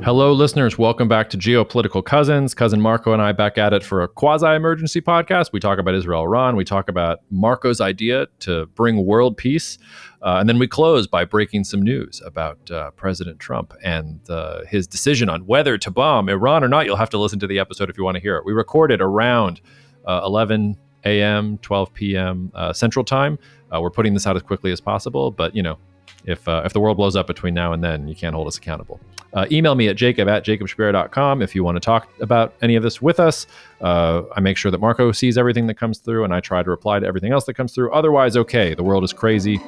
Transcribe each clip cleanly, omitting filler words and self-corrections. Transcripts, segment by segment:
Hello, listeners. Welcome back to Geopolitical Cousins. Cousin Marko and I back at it for a quasi-emergency podcast. We talk about Israel-Iran. We talk about Marko's idea to bring world peace. And then we close by breaking some news about President Trump and his decision on whether to bomb Iran or not. You'll have to listen to the episode if you want to hear it. We recorded around 11 a.m., 12 p.m. Central Time. We're putting this out as quickly as possible, but, you know, if the world blows up between now and then, you can't hold us accountable. Email me at jacob@jacobshapiro.com if you want to talk about any of this with us. I make sure that Marko sees everything that comes through, and I try to reply to everything else that comes through. Otherwise, okay, the world is crazy.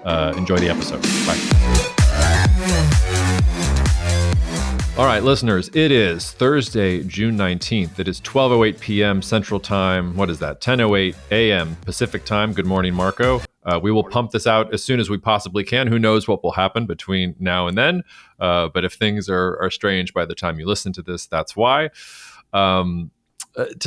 Enjoy the episode. Bye. All right, listeners, it is Thursday, June 19th. It is 12:08 p.m. Central Time. What is that? 10:08 a.m. Pacific Time. Good morning, Marko. We will pump this out as soon as we possibly can. Who knows what will happen between now and then? But if things are strange by the time you listen to this, that's why. To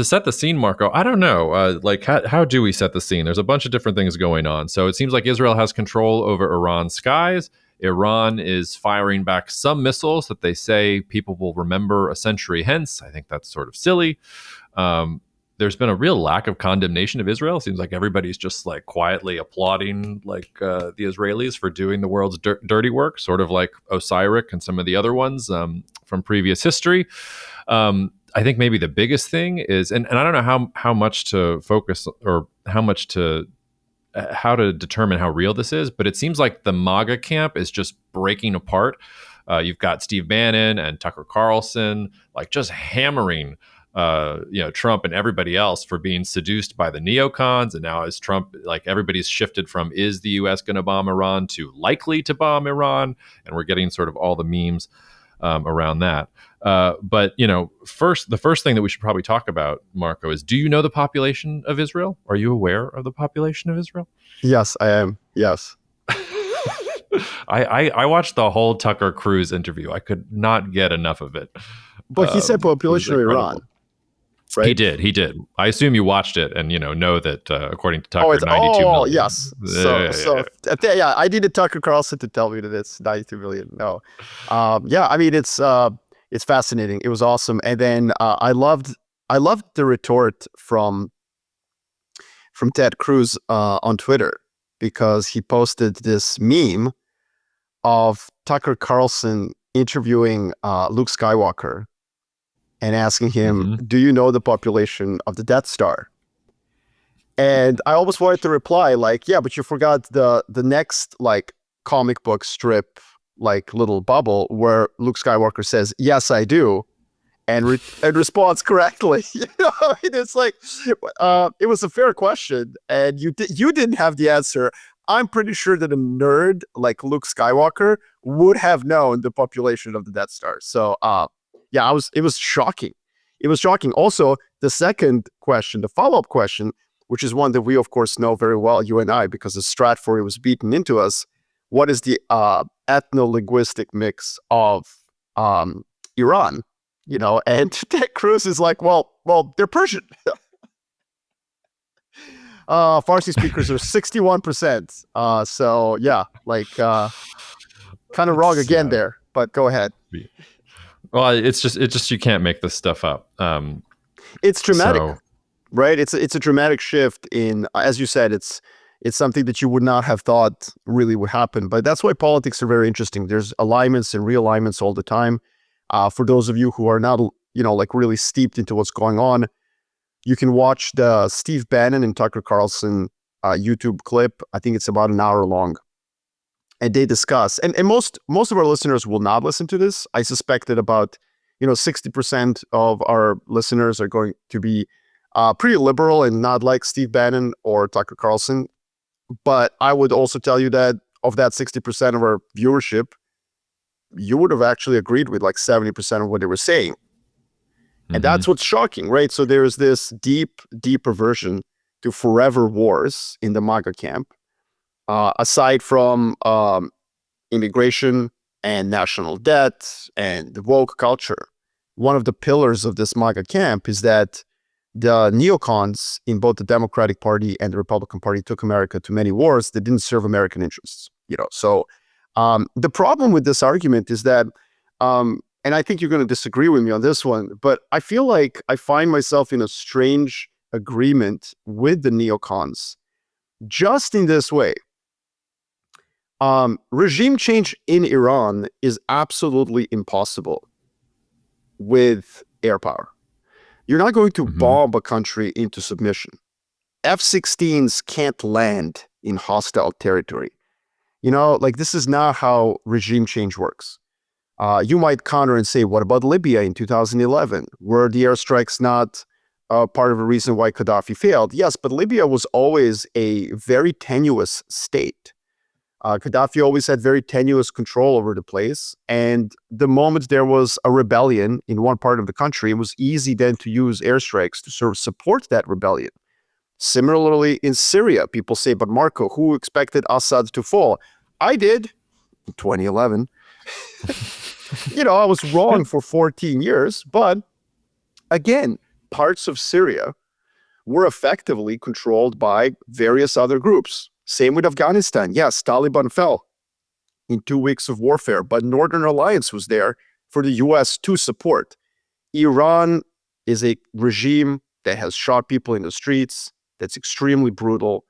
set the scene, Marko, I don't know. How do we set the scene? There's a bunch of different things going on. So it seems like Israel has control over Iran's skies. Iran is firing back some missiles that they say people will remember a century hence. I think that's sort of silly. There's been a real lack of condemnation of Israel. It seems like everybody's just like quietly applauding the Israelis for doing the world's dirty work, sort of like Osiris and some of the other ones from previous history. I think maybe the biggest thing is, and I don't know how much to focus or how to determine how real this is, but it seems like the MAGA camp is just breaking apart. You've got Steve Bannon and Tucker Carlson like just hammering Trump and everybody else for being seduced by the neocons. And now as Trump, like everybody's shifted from is the US going to bomb Iran to likely to bomb Iran. And we're getting sort of all the memes around that. But, the first thing that we should probably talk about, Marko, is do you know the population of Israel? Are you aware of the population of Israel? Yes, I am. Yes. I watched the whole Tucker Cruise interview. I could not get enough of it. But he said population of Iran. Right? He did. I assume you watched it and know that according to Tucker, 92 million. Yes. I needed Tucker Carlson to tell me that it's 92 million. No, it's fascinating. It was awesome, and then I loved the retort from Ted Cruz on Twitter, because he posted this meme of Tucker Carlson interviewing Luke Skywalker and asking him, do you know the population of the Death Star? And I almost wanted to reply like, yeah, but you forgot the next like comic book strip, like little bubble where Luke Skywalker says, yes, I do. And responds correctly. It's like, it was a fair question. And you didn't have the answer. I'm pretty sure that a nerd like Luke Skywalker would have known the population of the Death Star. So, it was shocking. It was shocking. Also, the second question, the follow-up question, which is one that we, of course, know very well, you and I, because the Stratford was beaten into us. What is the ethno-linguistic mix of Iran? And Ted Cruz is like, well, they're Persian. Farsi speakers are 61%. Kind of wrong again there, but go ahead. Well, it's just you can't make this stuff up. It's dramatic, right? It's a dramatic shift in, as you said, it's something that you would not have thought really would happen. But that's why politics are very interesting. There's alignments and realignments all the time. For those of you who are not, really steeped into what's going on, you can watch the Steve Bannon and Tucker Carlson YouTube clip. I think it's about an hour long. And they discuss, and most of our listeners will not listen to this. I suspect that about 60% of our listeners are going to be pretty liberal and not like Steve Bannon or Tucker Carlson. But I would also tell you that of that 60% of our viewership, you would have actually agreed with like 70% of what they were saying. And that's what's shocking, right? So there's this deep aversion to forever wars in the MAGA camp. Aside from immigration and national debt and the woke culture, one of the pillars of this MAGA camp is that the neocons in both the Democratic Party and the Republican Party took America to many wars that didn't serve American interests. So the problem with this argument is that, and and I think you're going to disagree with me on this one, but I feel like I find myself in a strange agreement with the neocons just in this way. Regime change in Iran is absolutely impossible with air power. You're not going to bomb a country into submission. F-16s can't land in hostile territory. Like, this is not how regime change works. You might counter and say, what about Libya in 2011? Were the airstrikes not part of a reason why Gaddafi failed? Yes, but Libya was always a very tenuous state. Gaddafi always had very tenuous control over the place. And the moment there was a rebellion in one part of the country, it was easy then to use airstrikes to sort of support that rebellion. Similarly, in Syria, people say, but Marko, who expected Assad to fall? I did in 2011. I was wrong for 14 years. But again, parts of Syria were effectively controlled by various other groups. Same with Afghanistan. Yes, Taliban fell in 2 weeks of warfare, but Northern Alliance was there for the US to support. Iran is a regime that has shot people in the streets, that's extremely brutal.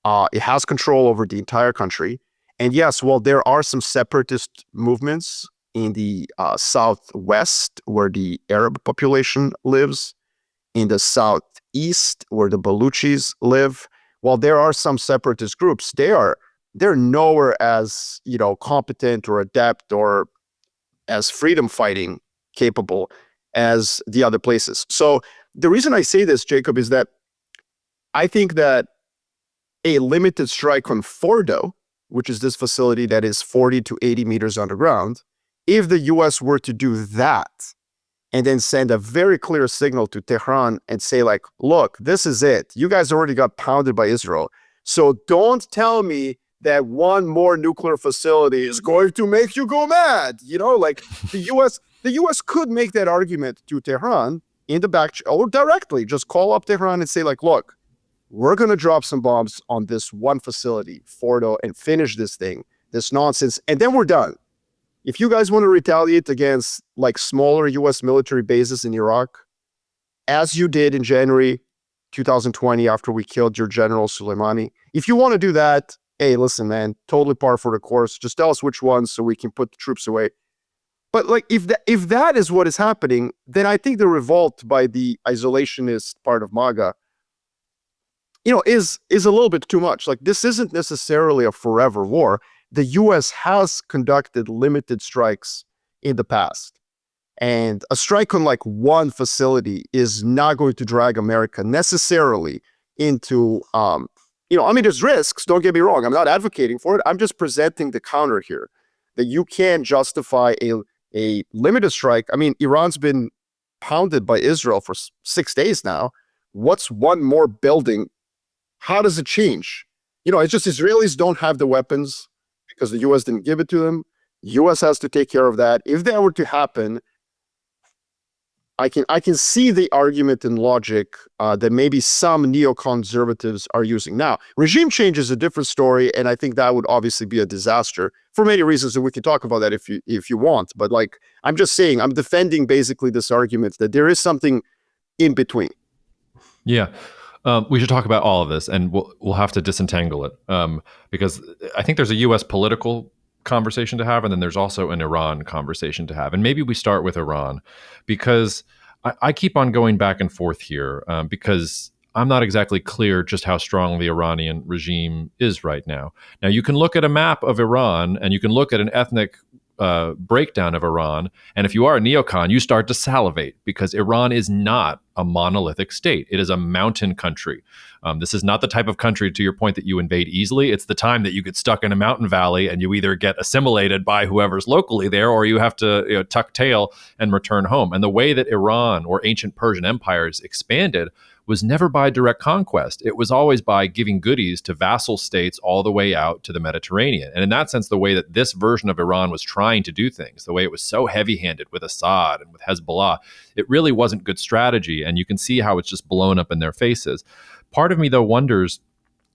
It has control over the entire country. And yes, while there are some separatist movements in the southwest where the Arab population lives, in the southeast where the Baluchis live, while there are some separatist groups, they're nowhere as competent or adept or as freedom fighting capable as the other places. So the reason I say this, Jacob, is that I think that a limited strike on Fordo, which is this facility that is 40 to 80 meters underground, if the US were to do that and then send a very clear signal to Tehran and say, like, look, this is it. You guys already got pounded by Israel. So don't tell me that one more nuclear facility is going to make you go mad. Like the US could make that argument to Tehran in the back or directly. Just call up Tehran and say, like, look, we're going to drop some bombs on this one facility, Fordo, and finish this thing, this nonsense, and then we're done. If you guys want to retaliate against like smaller US military bases in Iraq, as you did in January 2020 after we killed your general Soleimani, if you want to do that, hey, listen, man, totally par for the course. Just tell us which ones so we can put the troops away. But like, if that is what is happening, then I think the revolt by the isolationist part of MAGA, is a little bit too much. Like, this isn't necessarily a forever war. The US has conducted limited strikes in the past. And a strike on like one facility is not going to drag America necessarily into, there's risks, don't get me wrong. I'm not advocating for it. I'm just presenting the counter here, that you can justify a limited strike. I mean, Iran's been pounded by Israel for 6 days now. What's one more building? How does it change? It's just Israelis don't have the weapons because the US didn't give it to them. The US has to take care of that. If that were to happen, I can see the argument and logic that maybe some neoconservatives are using. Now, regime change is a different story, and I think that would obviously be a disaster for many reasons, and we can talk about that if you want. But like, I'm just saying, I'm defending basically this argument that there is something in between. Yeah. We should talk about all of this, and we'll have to disentangle it because I think there's a U.S. political conversation to have, and then there's also an Iran conversation to have. And maybe we start with Iran, because I keep on going back and forth here because I'm not exactly clear just how strong the Iranian regime is right now. Now, you can look at a map of Iran, and you can look at an ethnic breakdown of Iran, and if you are a neocon, you start to salivate, because Iran is not a monolithic state. It is a mountain country. This is not the type of country, to your point, that you invade easily. It's the time that you get stuck in a mountain valley and you either get assimilated by whoever's locally there, or you have to tuck tail and return home. And the way that Iran or ancient Persian empires expanded was never by direct conquest. It was always by giving goodies to vassal states all the way out to the Mediterranean. And in that sense, the way that this version of Iran was trying to do things, the way it was so heavy-handed with Assad and with Hezbollah, it really wasn't good strategy. And you can see how it's just blown up in their faces. Part of me, though, wonders,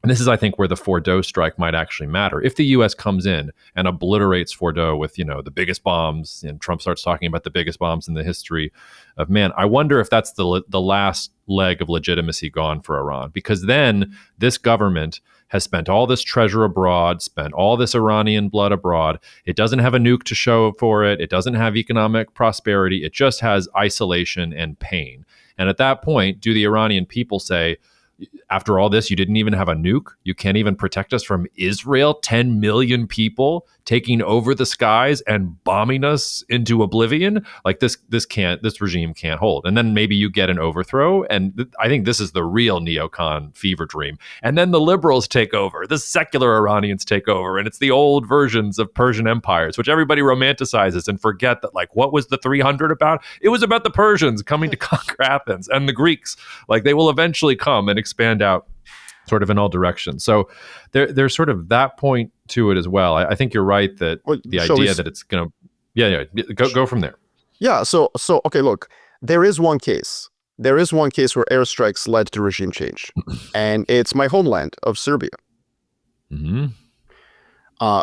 And this is, I think, where the Fordo strike might actually matter. If the U.S. comes in and obliterates Fordo with, the biggest bombs, and Trump starts talking about the biggest bombs in the history of man, I wonder if that's the last leg of legitimacy gone for Iran. Because then this government has spent all this treasure abroad, spent all this Iranian blood abroad. It doesn't have a nuke to show for it. It doesn't have economic prosperity. It just has isolation and pain. And at that point, do the Iranian people say, after all this, you didn't even have a nuke? You can't even protect us from Israel? 10 million people taking over the skies and bombing us into oblivion? Like this regime can't hold. And then maybe you get an overthrow. And I think this is the real neocon fever dream. And then the liberals take over. The secular Iranians take over. And it's the old versions of Persian empires, which everybody romanticizes and forget that, like, what was the 300 about? It was about the Persians coming to conquer Athens and the Greeks. Like, they will eventually come and expand out sort of in all directions. So there's sort of that point to it as well. I think you're right that the idea that it's going to, go from there. Yeah. So okay, look, there is one case. There is one case where airstrikes led to regime change, and it's my homeland of Serbia. Mm-hmm.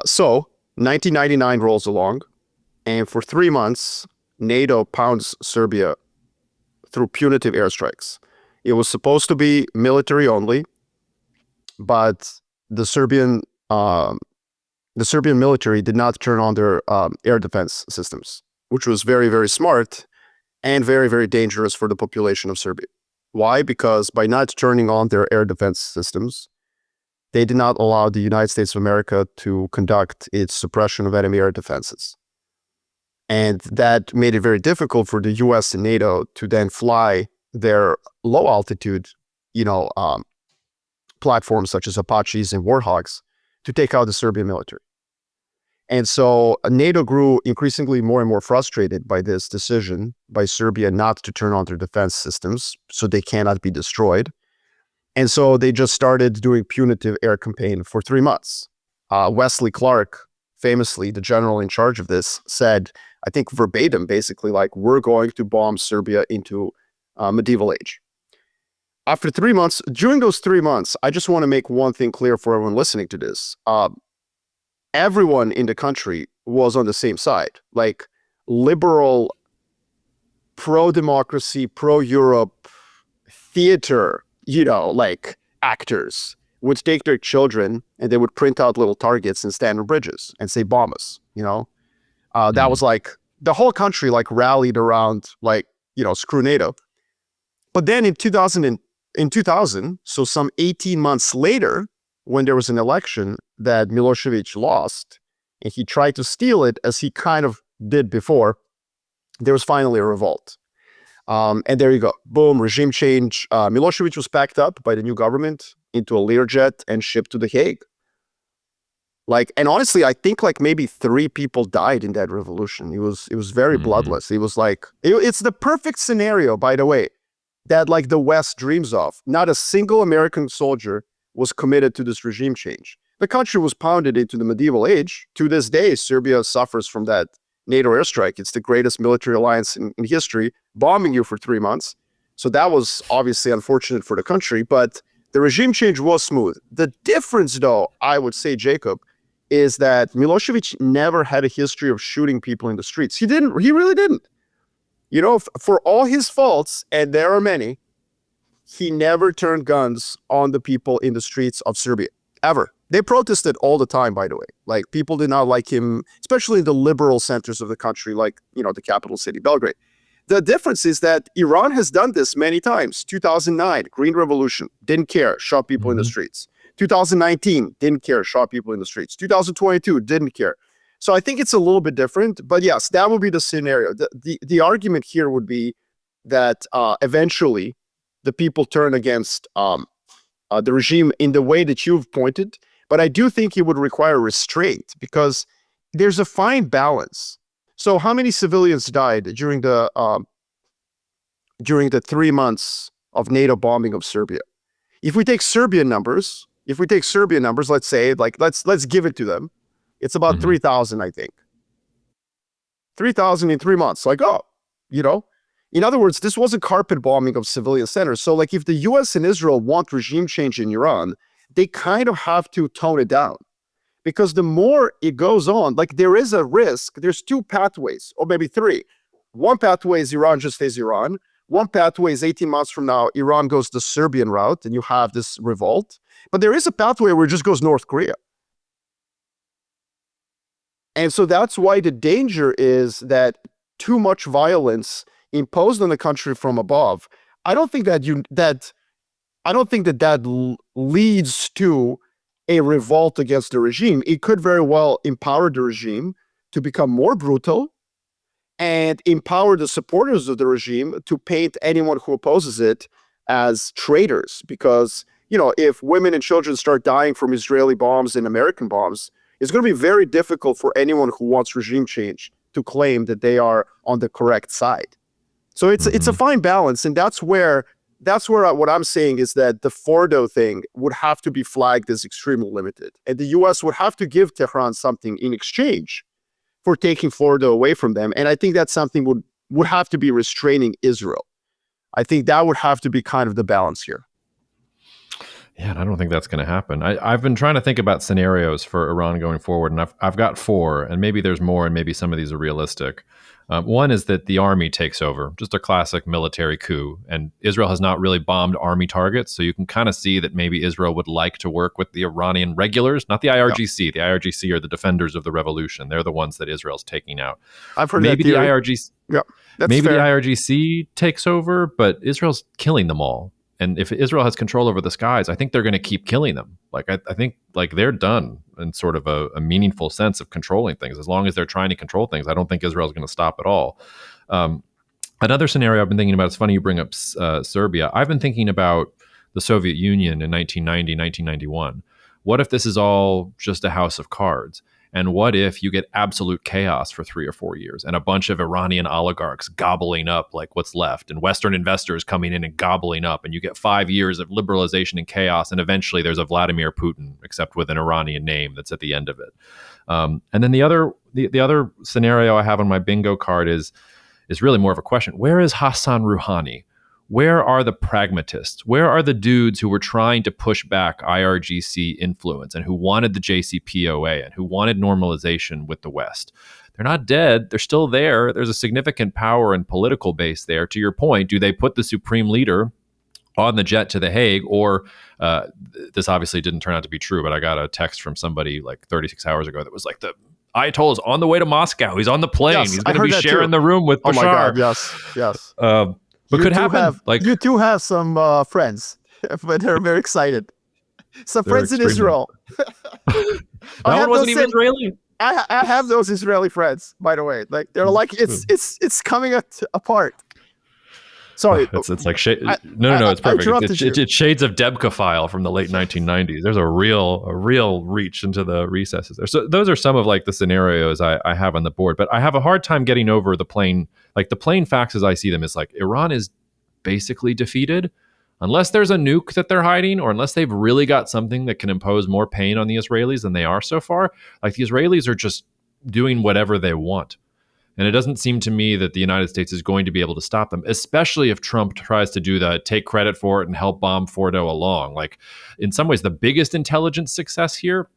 So 1999 rolls along, and for 3 months, NATO pounds Serbia through punitive airstrikes. It was supposed to be military only, but the Serbian military did not turn on their air defense systems, which was very, very smart and very, very dangerous for the population of Serbia. Why? Because by not turning on their air defense systems, they did not allow the United States of America to conduct its suppression of enemy air defenses. And that made it very difficult for the US and NATO to then fly their low altitude, platforms such as Apaches and Warthogs to take out the Serbian military. And so NATO grew increasingly more and more frustrated by this decision by Serbia not to turn on their defense systems so they cannot be destroyed. And so they just started doing punitive air campaign for 3 months. Wesley Clark, famously, the general in charge of this, said, I think verbatim, basically, like, we're going to bomb Serbia into medieval age. After 3 months, during those 3 months, I just want to make one thing clear for everyone listening to this. Everyone in the country was on the same side, like liberal, pro-democracy, pro-Europe theater, like actors would take their children and they would print out little targets and stand on bridges and say, bomb us, That was like, the whole country rallied around screw NATO. But then in 2000, so some 18 months later, when there was an election that Milosevic lost, and he tried to steal it as he kind of did before, there was finally a revolt. And there you go. Boom, regime change. Milosevic was packed up by the new government into a Learjet and shipped to The Hague. And honestly, I think maybe 3 people died in that revolution. It was very bloodless. It was it's the perfect scenario, by the way, that the West dreams of. Not a single American soldier was committed to this regime change. The country was pounded into the medieval age. To this day, Serbia suffers from that NATO airstrike. It's the greatest military alliance in history, bombing you for 3 months. So that was obviously unfortunate for the country, but the regime change was smooth. The difference, though, I would say, Jacob, is that Milosevic never had a history of shooting people in the streets. He really didn't. For all his faults, and there are many, he never turned guns on the people in the streets of Serbia, ever. They protested all the time, by the way. People did not like him, especially in the liberal centers of the country, the capital city, Belgrade. The difference is that Iran has done this many times. 2009, Green Revolution, didn't care, shot people in the streets. 2019, didn't care, shot people in the streets. 2022, didn't care. So I think it's a little bit different, but yes, that would be the scenario. The argument here would be that eventually the people turn against the regime in the way that you've pointed, but I do think it would require restraint because there's a fine balance. So how many civilians died during the 3 months of NATO bombing of Serbia? If we take Serbian numbers, let's say, let's give it to them. It's about 3,000, I think. 3,000 in 3 months. In other words, this wasn't carpet bombing of civilian centers. So if the US and Israel want regime change in Iran, they kind of have to tone it down. Because the more it goes on, like there is a risk, there's two pathways, or maybe three. One pathway is Iran just stays Iran. One pathway is 18 months from now, Iran goes the Serbian route and you have this revolt. But there is a pathway where it just goes North Korea. And so that's why the danger is that too much violence imposed on the country from above. I don't think that leads to a revolt against the regime. It could very well empower the regime to become more brutal and empower the supporters of the regime to paint anyone who opposes it as traitors. Because, if women and children start dying from Israeli bombs and American bombs, it's going to be very difficult for anyone who wants regime change to claim that they are on the correct side. So it's a fine balance, and that's where what I'm saying is that the Fordo thing would have to be flagged as extremely limited, and the U.S. would have to give Tehran something in exchange for taking Fordo away from them. And I think that something would have to be restraining Israel. I think that would have to be kind of the balance here. Yeah, and I don't think that's going to happen. I've been trying to think about scenarios for Iran going forward, and I've got four, and maybe there's more, and maybe some of these are realistic. One is that the army takes over, just a classic military coup, and Israel has not really bombed army targets, so you can kind of see that maybe Israel would like to work with the Iranian regulars, not the IRGC. The IRGC are the defenders of the revolution. They're the ones that Israel's taking out. I've heard maybe that the theory. IRGC. Yeah, that's maybe fair. the IRGC takes over, but Israel's killing them all. And if Israel has control over the skies, I think they're going to keep killing them. Like I think like they're done in sort of a meaningful sense of controlling things. As long as they're trying to control things, I don't think Israel is going to stop at all. Another scenario I've been thinking about, it's funny you bring up Serbia. I've been thinking about the Soviet Union in 1990, 1991. What if this is all just a house of cards? And what if you get absolute chaos for 3 or 4 years and a bunch of Iranian oligarchs gobbling up like what's left and Western investors coming in and gobbling up, and you get 5 years of liberalization and chaos, and eventually there's a Vladimir Putin, except with an Iranian name that's at the end of it. And then the other scenario I have on my bingo card is really more of a question. Where is Hassan Rouhani? Where are the pragmatists? Where are the dudes who were trying to push back IRGC influence and who wanted the JCPOA and who wanted normalization with the West? They're not dead. They're still there. There's a significant power and political base there. To your point, do they put the supreme leader on the jet to The Hague? Or this obviously didn't turn out to be true, but I got a text from somebody like 36 hours ago that was like, the Ayatollah's on the way to Moscow. He's on the plane. Yes, He's going to be sharing the room with Bashar. Oh my God, yes. But could happen. You do have some friends, but they're very excited. Some friends in Israel. That one wasn't even Israeli. I have those Israeli friends, by the way. Like they're like it's coming apart. Sorry, it's like no, it's perfect. It's shades of Debka file from the late 1990s. There's a real reach into the recesses there. So those are some of like the scenarios I have on the board. But I have a hard time getting over the plain facts as I see them is like Iran is basically defeated unless there's a nuke that they're hiding, or unless they've really got something that can impose more pain on the Israelis than they are so far. Like the Israelis are just doing whatever they want. And it doesn't seem to me that the United States is going to be able to stop them, especially if Trump tries to do the take credit for it and help bomb Fordo along. Like in some ways, the biggest intelligence success here,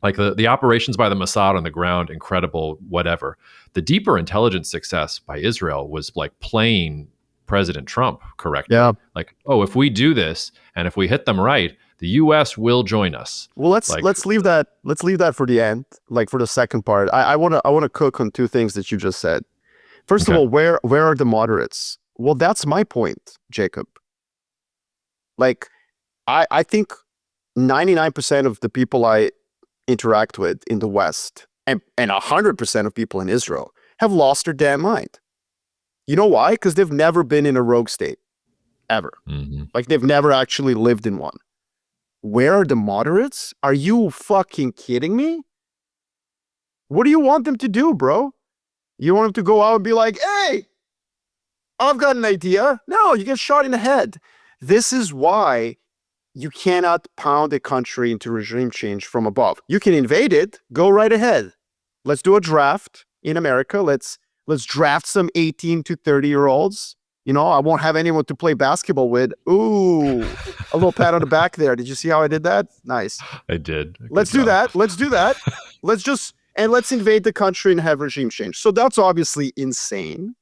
like the operations by the Mossad on the ground, incredible, whatever. The deeper intelligence success by Israel was like playing President Trump correctly. Yeah. Like, oh, if we do this and if we hit them right, the U.S. will join us. Well, let's leave that. Let's leave that for the end, like for the second part. I want to cook on two things that you just said. First of all, where are the moderates? Well, that's my point, Jacob. Like, I think 99% of the people I interact with in the West and 100% of people in Israel have lost their damn mind. You know why? Because they've never been in a rogue state, ever. Mm-hmm. Like they've never actually lived in one. Where are the moderates? Are you fucking kidding me? What do you want them to do, bro? You want them to go out and be like, hey, I've got an idea. No, you get shot in the head. This is why you cannot pound a country into regime change from above. You can invade it. Go right ahead. Let's do a draft in America. Let's draft some 18 to 30-year-olds I won't have anyone to play basketball with. Ooh, a little pat on the back there. Did you see how I did that? Nice. I did. Let's do that. Let's invade the country and have regime change. So that's obviously insane.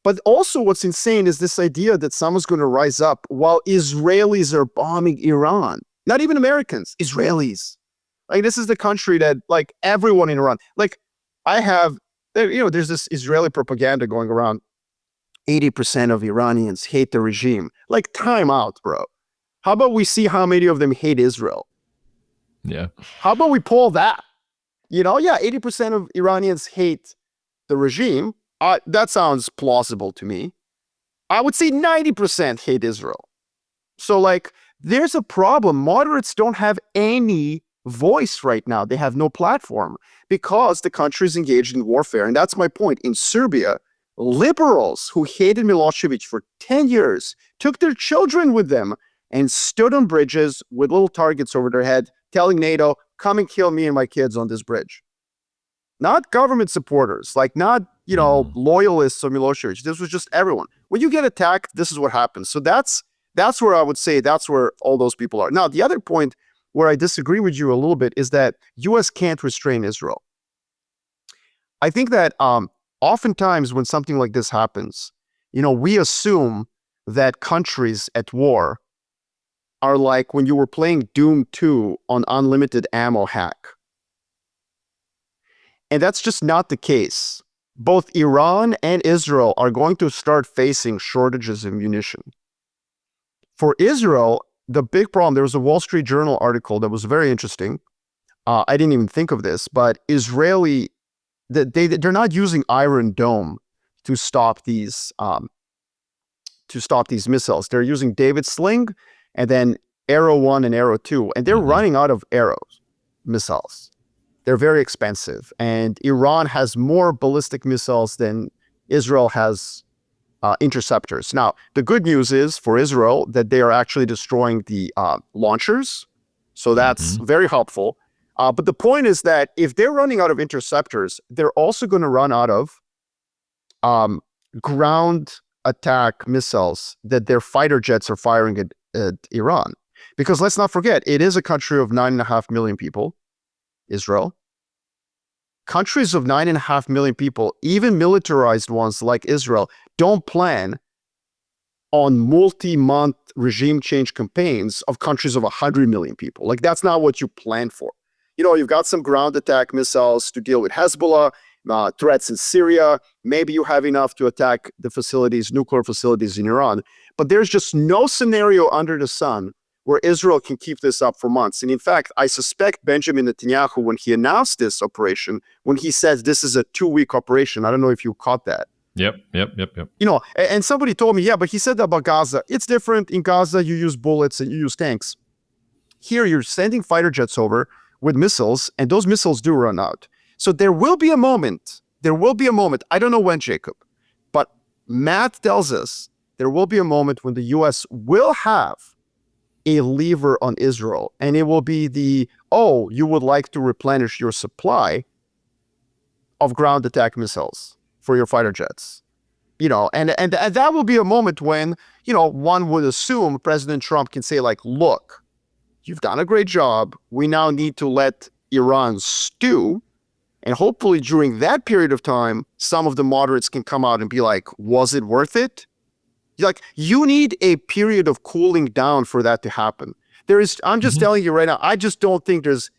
But also what's insane is this idea that someone's going to rise up while Israelis are bombing Iran. Not even Americans, Israelis. Like, this is the country that, like, everyone in Iran, like, there's this Israeli propaganda going around. 80% of Iranians hate the regime. Like, time out, bro. How about we see how many of them hate Israel? Yeah. How about we poll that? 80% of Iranians hate the regime. That sounds plausible to me. I would say 90% hate Israel. So, like, there's a problem. Moderates don't have any voice right now. They have no platform because the country is engaged in warfare. And that's my point. In Serbia, liberals who hated Milosevic for 10 years took their children with them and stood on bridges with little targets over their head, telling NATO, come and kill me and my kids on this bridge. Not government supporters, like, not, loyalists of Milosevic. This was just everyone. When you get attacked, this is what happens. So that's where I would say that's where all those people are. Now, the other point where I disagree with you a little bit is that U.S. can't restrain Israel. I think that oftentimes when something like this happens, we assume that countries at war are like when you were playing Doom 2 on unlimited ammo hack. And that's just not the case. Both Iran and Israel are going to start facing shortages of munition. For Israel, the big problem, there was a Wall Street Journal article that was very interesting. I didn't even think of this, but they're not using Iron Dome to stop these missiles. They're using David Sling and then Arrow 1 and Arrow 2, and they're running out of arrows, missiles. They're very expensive, and Iran has more ballistic missiles than Israel has interceptors. Now, the good news is for Israel that they are actually destroying the launchers, so that's very helpful. But the point is that if they're running out of interceptors, they're also going to run out of ground attack missiles that their fighter jets are firing at Iran. Because let's not forget, it is a country of 9.5 million people, Israel. Countries of 9.5 million people, even militarized ones like Israel, don't plan on multi-month regime change campaigns of countries of 100 million people. Like, that's not what you plan for. You've got some ground attack missiles to deal with Hezbollah, threats in Syria. Maybe you have enough to attack the nuclear facilities in Iran. But there's just no scenario under the sun where Israel can keep this up for months. And in fact, I suspect Benjamin Netanyahu, when he announced this operation, when he says this is a 2-week operation, I don't know if you caught that. Yep. And somebody told me, but he said that about Gaza. It's different. In Gaza, you use bullets and you use tanks. Here, you're sending fighter jets over with missiles, and those missiles do run out. So there will be a moment. I don't know when, Jacob, but math tells us there will be a moment when the U.S. will have a lever on Israel, and it will be you would like to replenish your supply of ground attack missiles for your fighter jets. And that will be a moment when, one would assume President Trump can say, like, look, you've done a great job. We now need to let Iran stew. And hopefully during that period of time, some of the moderates can come out and be like, was it worth it? Like, you need a period of cooling down for that to happen. I'm just telling you right now, I just don't think there's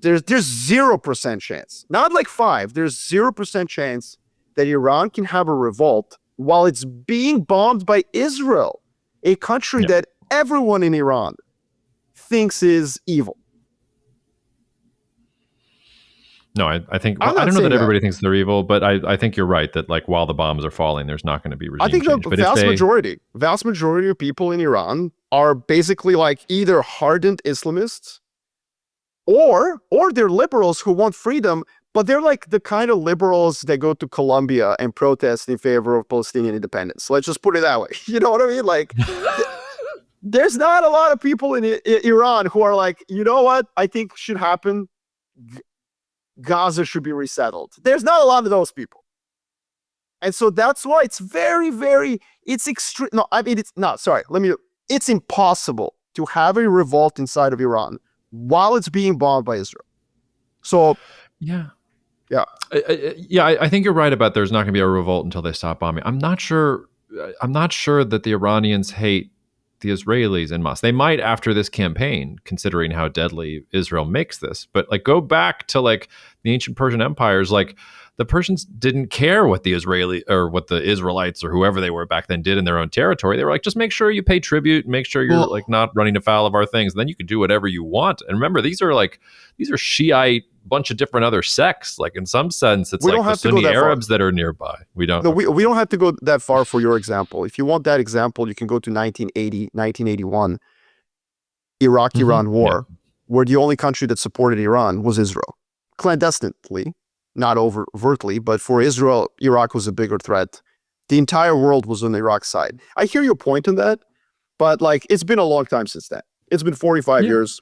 0% chance, not like 5, there's 0% chance that Iran can have a revolt while it's being bombed by Israel, a country that everyone in Iran thinks is evil. No, I think, I don't know that everybody thinks they're evil, but I think you're right that, like, while the bombs are falling, there's not going to be regime change. I think the vast majority of people in Iran are basically like either hardened Islamists or they're liberals who want freedom, but they're like the kind of liberals that go to Colombia and protest in favor of Palestinian independence. Let's just put it that way. You know what I mean? Like, there's not a lot of people in Iran who are like, you know what I think should happen? Gaza should be resettled. There's not a lot of those people. And so that's why it's very, very, it's extreme. No, I mean, it's not, sorry, it's impossible to have a revolt inside of Iran while it's being bombed by Israel. So, yeah. Yeah. I think you're right about there's not going to be a revolt until they stop bombing. I'm not sure that the Iranians hate the Israelis en masse. They might after this campaign, considering how deadly Israel makes this. But like, go back to like the ancient Persian empires, like the Persians didn't care what the Israeli or what the Israelites or whoever they were back then did in their own territory. They were like, just make sure you pay tribute, make sure you're like not running afoul of our things. And then you can do whatever you want. And remember, these are Shiite bunch of different other sects. Like in some sense, it's like the Sunni Arabs that are nearby. We don't. No, we don't have to go that far for your example. If you want that example, you can go to 1980, 1981, Iraq-Iran war, where the only country that supported Iran was Israel. Clandestinely, not overtly, but for Israel, Iraq was a bigger threat. The entire world was on the Iraq side. I hear your point on that, but like, it's been a long time since then. It's been 45 years.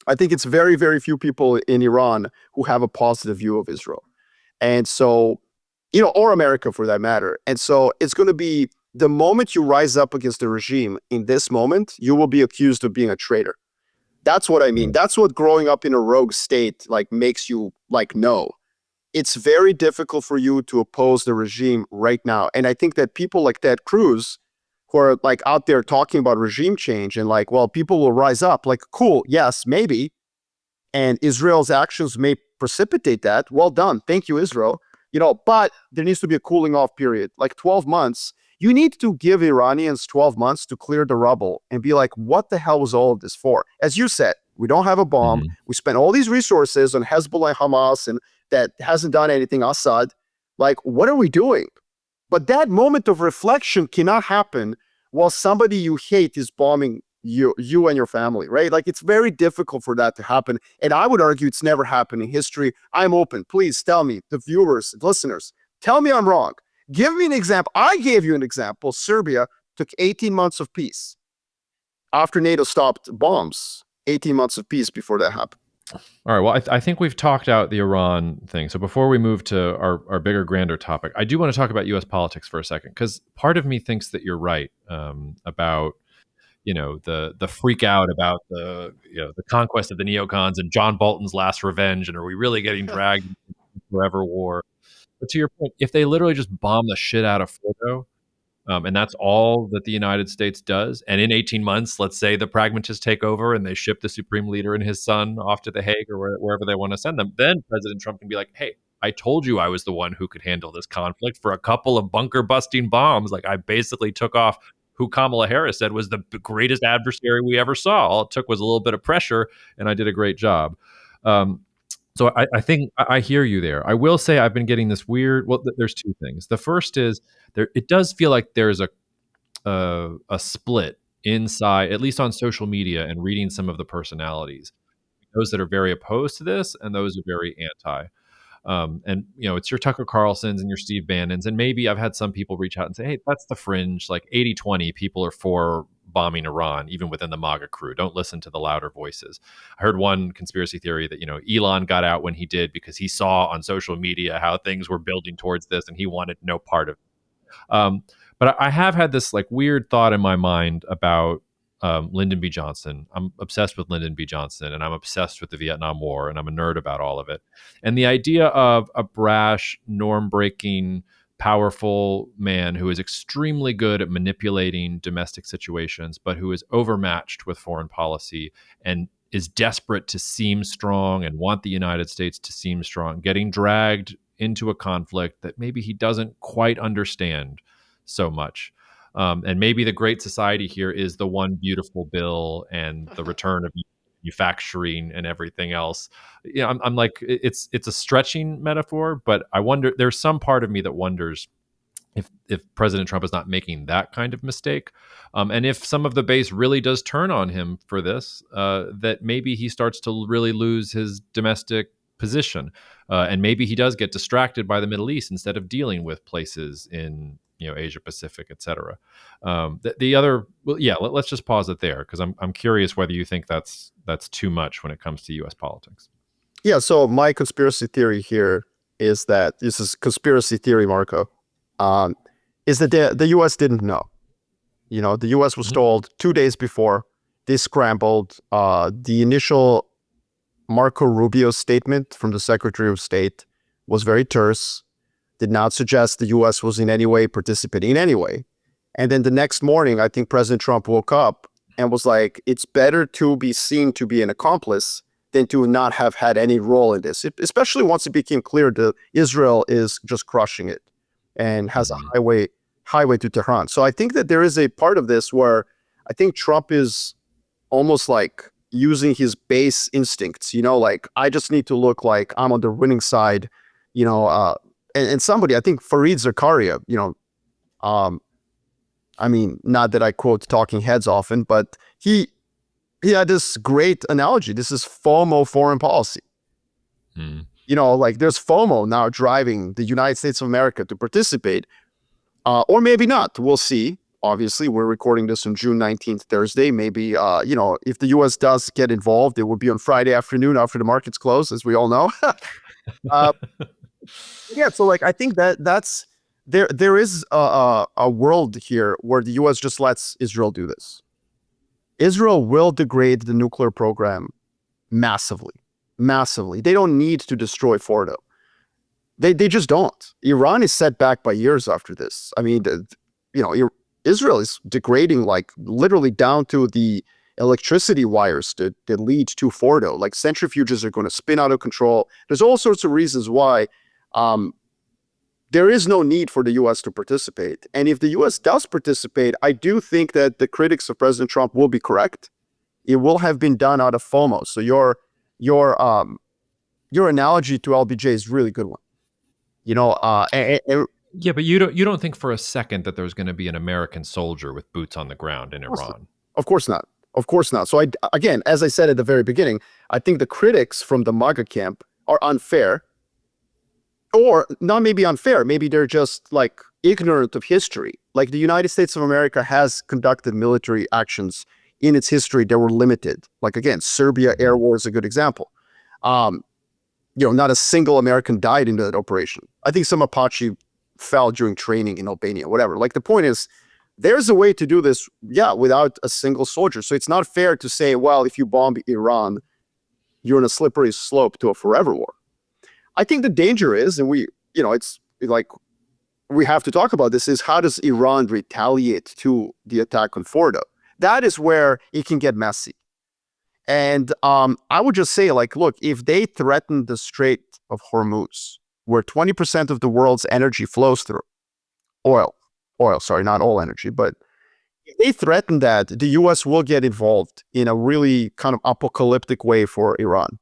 I think it's very, very few people in Iran who have a positive view of Israel. And so, or America for that matter. And so it's going to be the moment you rise up against the regime in this moment, you will be accused of being a traitor. That's what I mean. That's what growing up in a rogue state like makes you like know. It's very difficult for you to oppose the regime right now. And I think that people like Ted Cruz, who are like out there talking about regime change and like, well, people will rise up. Like, cool, yes, maybe. And Israel's actions may precipitate that. Well done. Thank you, Israel. But there needs to be a cooling off period, like 12 months. You need to give Iranians 12 months to clear the rubble and be like, what the hell was all of this for? As you said, we don't have a bomb. We spent all these resources on Hezbollah and Hamas, and that hasn't done anything. Assad. Like, what are we doing? But that moment of reflection cannot happen while somebody you hate is bombing you and your family, right? Like, it's very difficult for that to happen. And I would argue it's never happened in history. I'm open. Please tell me, the viewers, listeners, tell me I'm wrong. Give me an example. I gave you an example. Serbia took 18 months of peace. After NATO stopped bombs, 18 months of peace before that happened. All right. Well, I think we've talked out the Iran thing. So before we move to our bigger, grander topic, I do want to talk about U.S. politics for a second, because part of me thinks that you're right about the freak out about the conquest of the neocons and John Bolton's last revenge, and are we really getting dragged into forever war? But to your point, if they literally just bomb the shit out of Fordo, and that's all that the United States does, and in 18 months, let's say the pragmatists take over and they ship the supreme leader and his son off to The Hague or wherever they want to send them, then President Trump can be like, hey, I told you I was the one who could handle this conflict for a couple of bunker busting bombs. Like, I basically took off who Kamala Harris said was the greatest adversary we ever saw. All it took was a little bit of pressure, and I did a great job. So I think I hear you there. I will say I've been getting this weird. Well, there's two things. The first is it does feel like there's a split inside, at least on social media and reading some of the personalities. Those that are very opposed to this and those are very anti. And it's your Tucker Carlsons and your Steve Bannons, and maybe I've had some people reach out and say, hey, that's the fringe. Like 80-20 people are for bombing Iran, even within the MAGA crew. Don't listen to the louder voices. I heard one conspiracy theory that Elon got out when he did because he saw on social media how things were building towards this and he wanted no part of it. But I have had this like weird thought in my mind about Lyndon B. Johnson. I'm obsessed with Lyndon B. Johnson, and I'm obsessed with the Vietnam War, and I'm a nerd about all of it. And the idea of a brash, norm-breaking, powerful man who is extremely good at manipulating domestic situations, but who is overmatched with foreign policy and is desperate to seem strong and want the United States to seem strong, getting dragged into a conflict that maybe he doesn't quite understand so much. And maybe the great society here is the one beautiful bill and the return of manufacturing and everything else. I'm like, it's a stretching metaphor, but I wonder, there's some part of me that wonders if President Trump is not making that kind of mistake. And if some of the base really does turn on him for this, that maybe he starts to really lose his domestic position. And maybe he does get distracted by the Middle East instead of dealing with places in Asia Pacific, et cetera. The other, well, yeah, let's just pause it there, because I'm curious whether you think that's too much when it comes to U.S. politics. Yeah. So my conspiracy theory here is that this is conspiracy theory, Marco. is that the U.S. didn't know. The U.S. was told 2 days before. They scrambled. The initial Marco Rubio statement from the Secretary of State was very terse, did not suggest the U.S. was in any way participating in any way. And then the next morning, I think President Trump woke up and was like, it's better to be seen to be an accomplice than to not have had any role in this, especially once it became clear that Israel is just crushing it and has a highway to Tehran. So I think that there is a part of this where I think Trump is almost like using his base instincts, like I just need to look like I'm on the winning side, and somebody, I think Fareed Zakaria, I mean, not that I quote talking heads often, but he had this great analogy. This is FOMO foreign policy. Like there's FOMO now driving the United States of America to participate, or maybe not. We'll see. Obviously, we're recording this on June 19th, Thursday. Maybe, if the U.S. does get involved, it will be on Friday afternoon after the markets close, as we all know. Yeah, so like I think that's there is a world here where the U.S. just lets Israel do this. Israel will degrade the nuclear program massively. They don't need to destroy Fordo. They just don't. Iran is set back by years after this. I mean, Israel is degrading like literally down to the electricity wires that lead to Fordo. Like centrifuges are going to spin out of control. There's all sorts of reasons why there is no need for the U.S. to participate. And if the U.S. does participate, I do think that the critics of President Trump will be correct. It will have been done out of FOMO. So your analogy to LBJ is a really good one. Yeah, but you don't think for a second that there's going to be an American soldier with boots on the ground in Iran? Of course not. So again, as I said at the very beginning, I think the critics from the MAGA camp are unfair, or not maybe unfair. Maybe they're just like ignorant of history. Like the United States of America has conducted military actions in its history that were limited. Like again, Serbia air war is a good example. Not a single American died in that operation. I think some Apache fell during training in Albania, whatever. Like the point is, there's a way to do this, without a single soldier. So it's not fair to say, well, if you bomb Iran, you're on a slippery slope to a forever war. I think the danger is, and it's like we have to talk about this, is how does Iran retaliate to the attack on Fordo? That is where it can get messy. And I would just say, like, look, if they threaten the Strait of Hormuz, where 20% of the world's energy flows through, oil, sorry, not all energy, but if they threaten that, the U.S. will get involved in a really kind of apocalyptic way for Iran.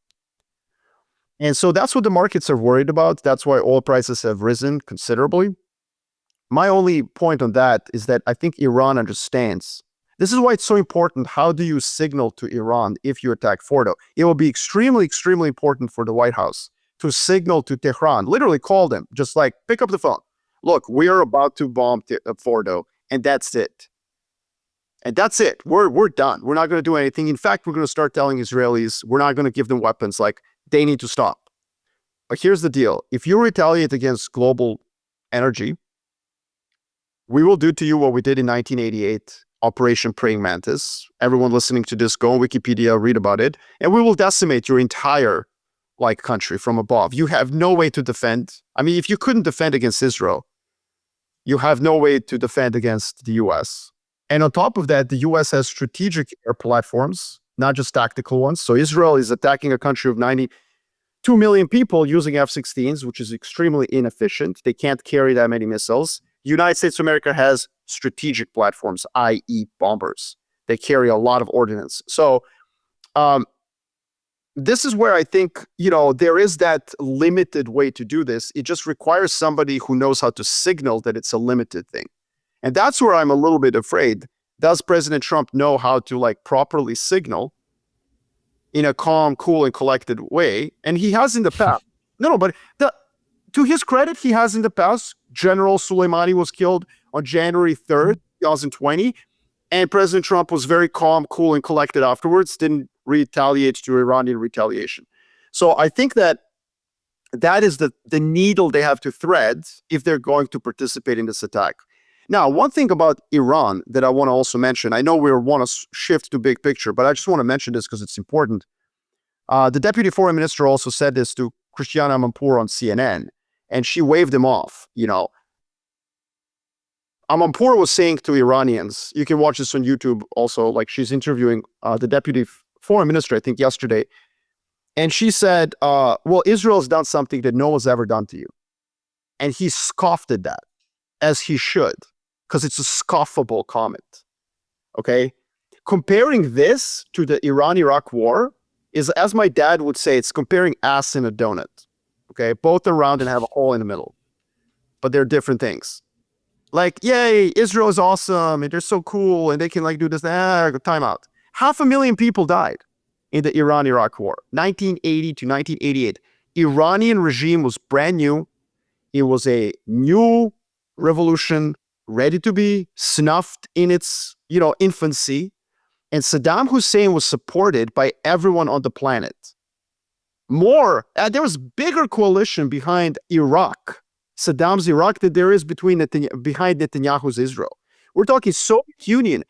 And so that's what the markets are worried about. That's why oil prices have risen considerably. My only point on that is that I think Iran understands. This is why it's so important. How do you signal to Iran if you attack Fordo? It will be extremely, extremely important for the White House to signal to Tehran, literally call them, just like pick up the phone. Look, we are about to bomb Fordo, and that's it. And that's it. We're done. We're not going to do anything. In fact, we're going to start telling Israelis we're not going to give them weapons. Like, they need to stop. But here's the deal. If you retaliate against global energy, we will do to you what we did in 1988, Operation Praying Mantis. Everyone listening to this, go on Wikipedia, read about it. And we will decimate your entire country from above. You have no way to defend. I mean, if you couldn't defend against Israel, you have no way to defend against the U.S. And on top of that, the U.S. has strategic air platforms, not just tactical ones. So Israel is attacking a country of 92 million people using F-16s, which is extremely inefficient. They can't carry that many missiles. The United States of America has strategic platforms, i.e. bombers. They carry a lot of ordnance. So this is where I think, there is that limited way to do this. It just requires somebody who knows how to signal that it's a limited thing. And that's where I'm a little bit afraid. Does President Trump know how to properly signal in a calm, cool, and collected way? And he has in the past. But to his credit, he has in the past. General Soleimani was killed on January 3rd, 2020. And President Trump was very calm, cool, and collected afterwards, didn't retaliate to Iranian retaliation. So I think that that is the needle they have to thread if they're going to participate in this attack. Now, one thing about Iran that I want to also mention, I know we want to shift to big picture, but I just want to mention this because it's important. The deputy foreign minister also said this to Christiana Amanpour on CNN, and she waved him off. Amanpour was saying to Iranians, you can watch this on YouTube also, like she's interviewing the deputy foreign minister, I think yesterday, and she said, well, Israel's done something that no one's ever done to you. And he scoffed at that, as he should, because it's a scoffable comment, okay? Comparing this to the Iran-Iraq war is, as my dad would say, it's comparing ass and a donut, okay? Both are round and have a hole in the middle, but they're different things. Like, yay, Israel is awesome, and they're so cool, and they can do this, time out. 500,000 people died in the Iran-Iraq war, 1980 to 1988. Iranian regime was brand new. It was a new revolution, ready to be snuffed in its, infancy. And Saddam Hussein was supported by everyone on the planet. There was bigger coalition behind Iraq, Saddam's Iraq, that there is behind Netanyahu's Israel. We're talking Soviet Union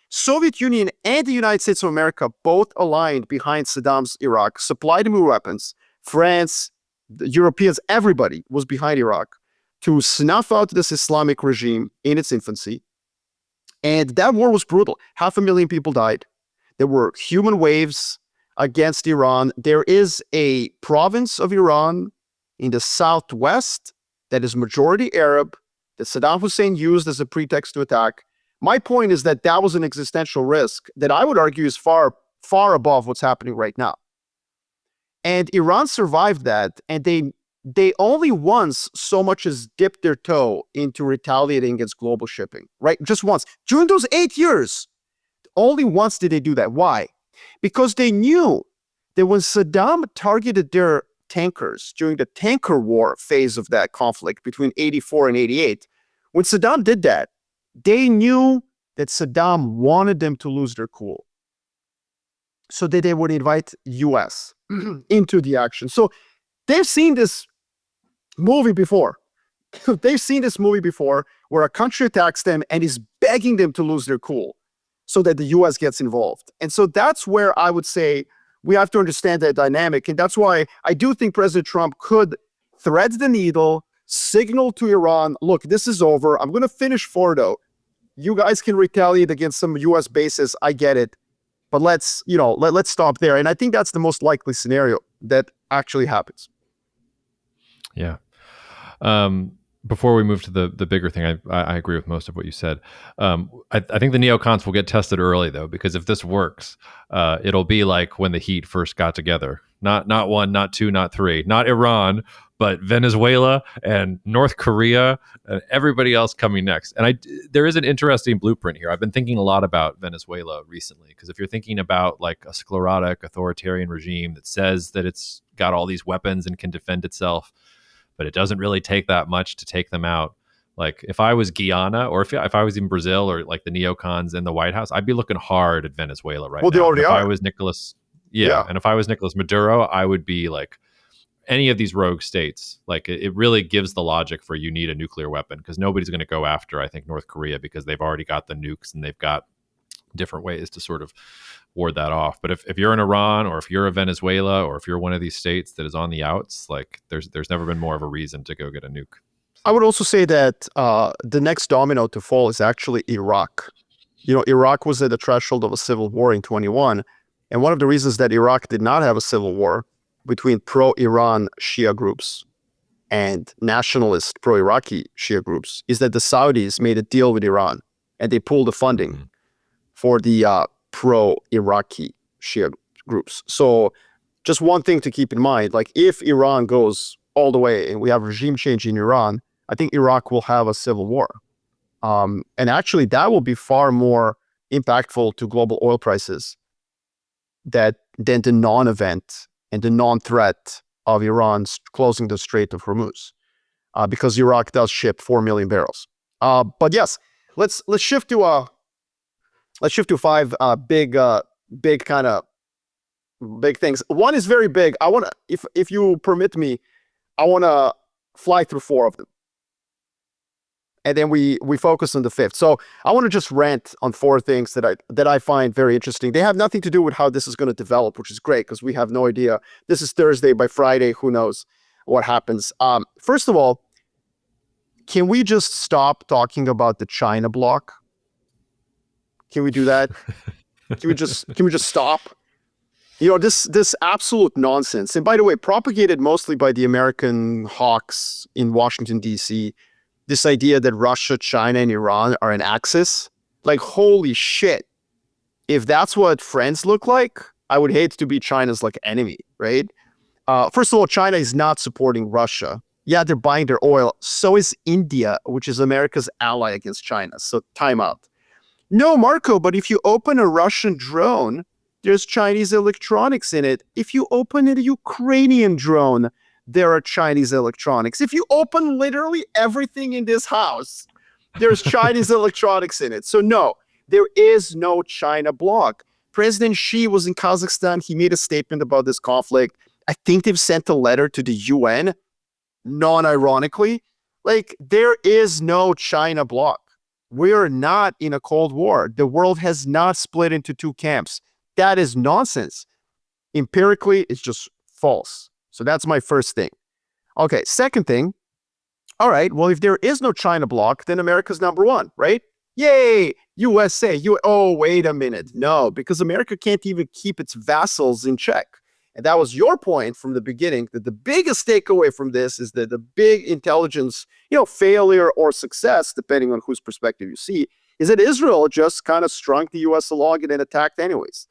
and the United States of America both aligned behind Saddam's Iraq, supplied him with weapons. France, the Europeans, everybody was behind Iraq to snuff out this Islamic regime in its infancy. And that war was brutal. 500,000 people died. There were human waves against Iran. There is a province of Iran in the southwest that is majority Arab that Saddam Hussein used as a pretext to attack. My point is that was an existential risk that I would argue is far, far above what's happening right now. And Iran survived that, and they only once so much as dipped their toe into retaliating against global shipping, right? Just once. During those 8 years, only once did they do that. Why? Because they knew that when Saddam targeted their tankers during the tanker war phase of that conflict between 84 and 88, when Saddam did that, they knew that Saddam wanted them to lose their cool, so that they would invite US into the action. So they've seen this movie before. They've seen this movie before where a country attacks them and is begging them to lose their cool so that the US gets involved. And so that's where I would say we have to understand that dynamic. And that's why I do think President Trump could thread the needle, signal to Iran, look, this is over. I'm going to finish Fordo. You guys can retaliate against some US bases. I get it. But let's stop there. And I think that's the most likely scenario that actually happens. Yeah. Before we move to the bigger thing, I agree with most of what you said. I think the neocons will get tested early, though, because if this works, it'll be like when the Heat first got together. Not one, not two, not three, not Iran, but Venezuela and North Korea and everybody else coming next. And there is an interesting blueprint here. I've been thinking a lot about Venezuela recently, because if you're thinking about like a sclerotic authoritarian regime that says that it's got all these weapons and can defend itself, but it doesn't really take that much to take them out. Like if I was Guyana, or if I was in Brazil, or like the neocons in the White House, I'd be looking hard at Venezuela right now. Well, they already are. If I was Nicolas, and if I was Nicolas Maduro, I would be like any of these rogue states. Like it really gives the logic for you need a nuclear weapon, because nobody's going to go after, I think, North Korea, because they've already got the nukes and they've got different ways to sort of ward that off. But if you're in Iran, or if you're a Venezuela, or if you're one of these states that is on the outs, like there's never been more of a reason to go get a nuke. I would also say that the next domino to fall is actually Iraq. Iraq was at the threshold of a civil war in 21. And one of the reasons that Iraq did not have a civil war between pro-Iran Shia groups and nationalist pro-Iraqi Shia groups is that the Saudis made a deal with Iran, and they pulled the funding for the pro-Iraqi Shia groups. So just one thing to keep in mind, like if Iran goes all the way and we have regime change in Iran, I think Iraq will have a civil war. And actually that will be far more impactful to global oil prices than the non-event and the non-threat of Iran closing the Strait of Hormuz, because Iraq does ship 4 million barrels. But yes, let's shift to five big things. One is very big. I want to, if you permit me, I want to fly through 4 of them. And then we focus on the 5th. So I want to just rant on 4 things that I find very interesting. They have nothing to do with how this is going to develop, which is great because we have no idea. This is Thursday. By Friday, who knows what happens. First of all, can we just stop talking about the China bloc? Can we do that? Can we just stop? This absolute nonsense. And by the way, propagated mostly by the American hawks in Washington, D.C., this idea that Russia, China, and Iran are an axis. Like, holy shit. If that's what friends look like, I would hate to be China's like enemy, right? First of all, China is not supporting Russia. Yeah, they're buying their oil. So is India, which is America's ally against China. So time out. No, Marco, but if you open a Russian drone, there's Chinese electronics in it. If you open a Ukrainian drone, there are Chinese electronics. If you open literally everything in this house, there's Chinese electronics in it. So no, there is no China bloc. President Xi was in Kazakhstan. He made a statement about this conflict. I think they've sent a letter to the UN, non-ironically. Like, there is no China bloc. We are not in a Cold War. The world has not split into 2 camps. That is nonsense. Empirically, it's just false. So that's my first thing. Okay, second thing. All right, well, if there is no China bloc, then America's number 1, right? Yay, USA. Oh, wait a minute. No, because America can't even keep its vassals in check. And that was your point from the beginning, that the biggest takeaway from this is that the big intelligence, failure or success, depending on whose perspective you see, is that Israel just kind of strung the U.S. along and then attacked anyways.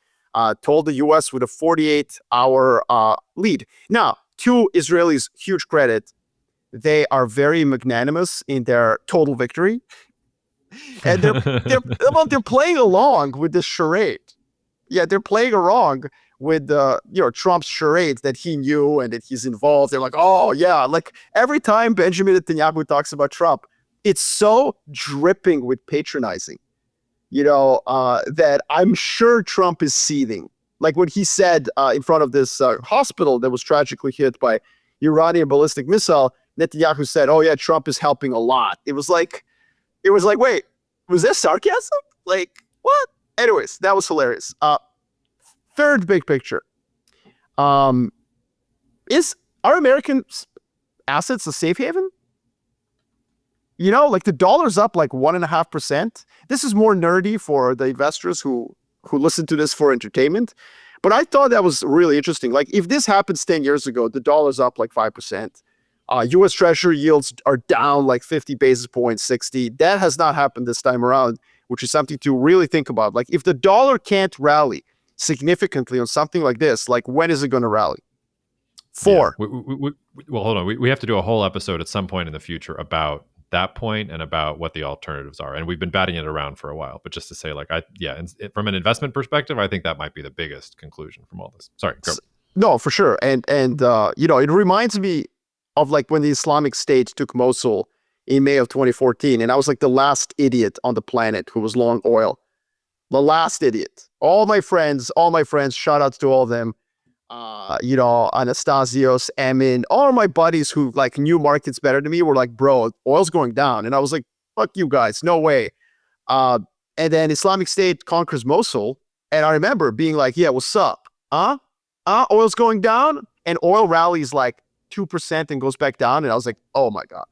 Told the U.S. with a 48-hour lead. Now, to Israelis' huge credit, they are very magnanimous in their total victory. And they're playing along with this charade. Yeah, they're playing along with Trump's charade that he knew and that he's involved. They're like, oh yeah, like every time Benjamin Netanyahu talks about Trump, it's so dripping with patronizing, that I'm sure Trump is seething. Like when he said in front of this hospital that was tragically hit by Iranian ballistic missile, Netanyahu said, oh yeah, Trump is helping a lot. It was like, wait, was that sarcasm? Like, what? Anyways, that was hilarious. Third big picture. Are American assets a safe haven? Like the dollar's up like 1.5%. This is more nerdy for the investors who listen to this for entertainment. But I thought that was really interesting. Like if this happens 10 years ago, the dollar's up like 5%. U.S. Treasury yields are down like 50 basis points, 60. That has not happened this time around, which is something to really think about. Like if the dollar can't rally significantly on something like this, like when is it going to rally? 4. Yeah. Well, hold on. We have to do a whole episode at some point in the future about that point and about what the alternatives are. And we've been batting it around for a while. But just to say, from an investment perspective, I think that might be the biggest conclusion from all this. Sorry, go. No, for sure. And it reminds me of like when the Islamic State took Mosul in May of 2014. And I was like the last idiot on the planet who was long oil. The last idiot. All my friends, shout outs to all of them. Anastasios, Emin, all my buddies who like knew markets better than me were like, bro, oil's going down. And I was like, fuck you guys, no way. And then Islamic State conquers Mosul. And I remember being like, yeah, what's up? Oil's going down? And oil rallies like 2% and goes back down. And I was like, oh my God.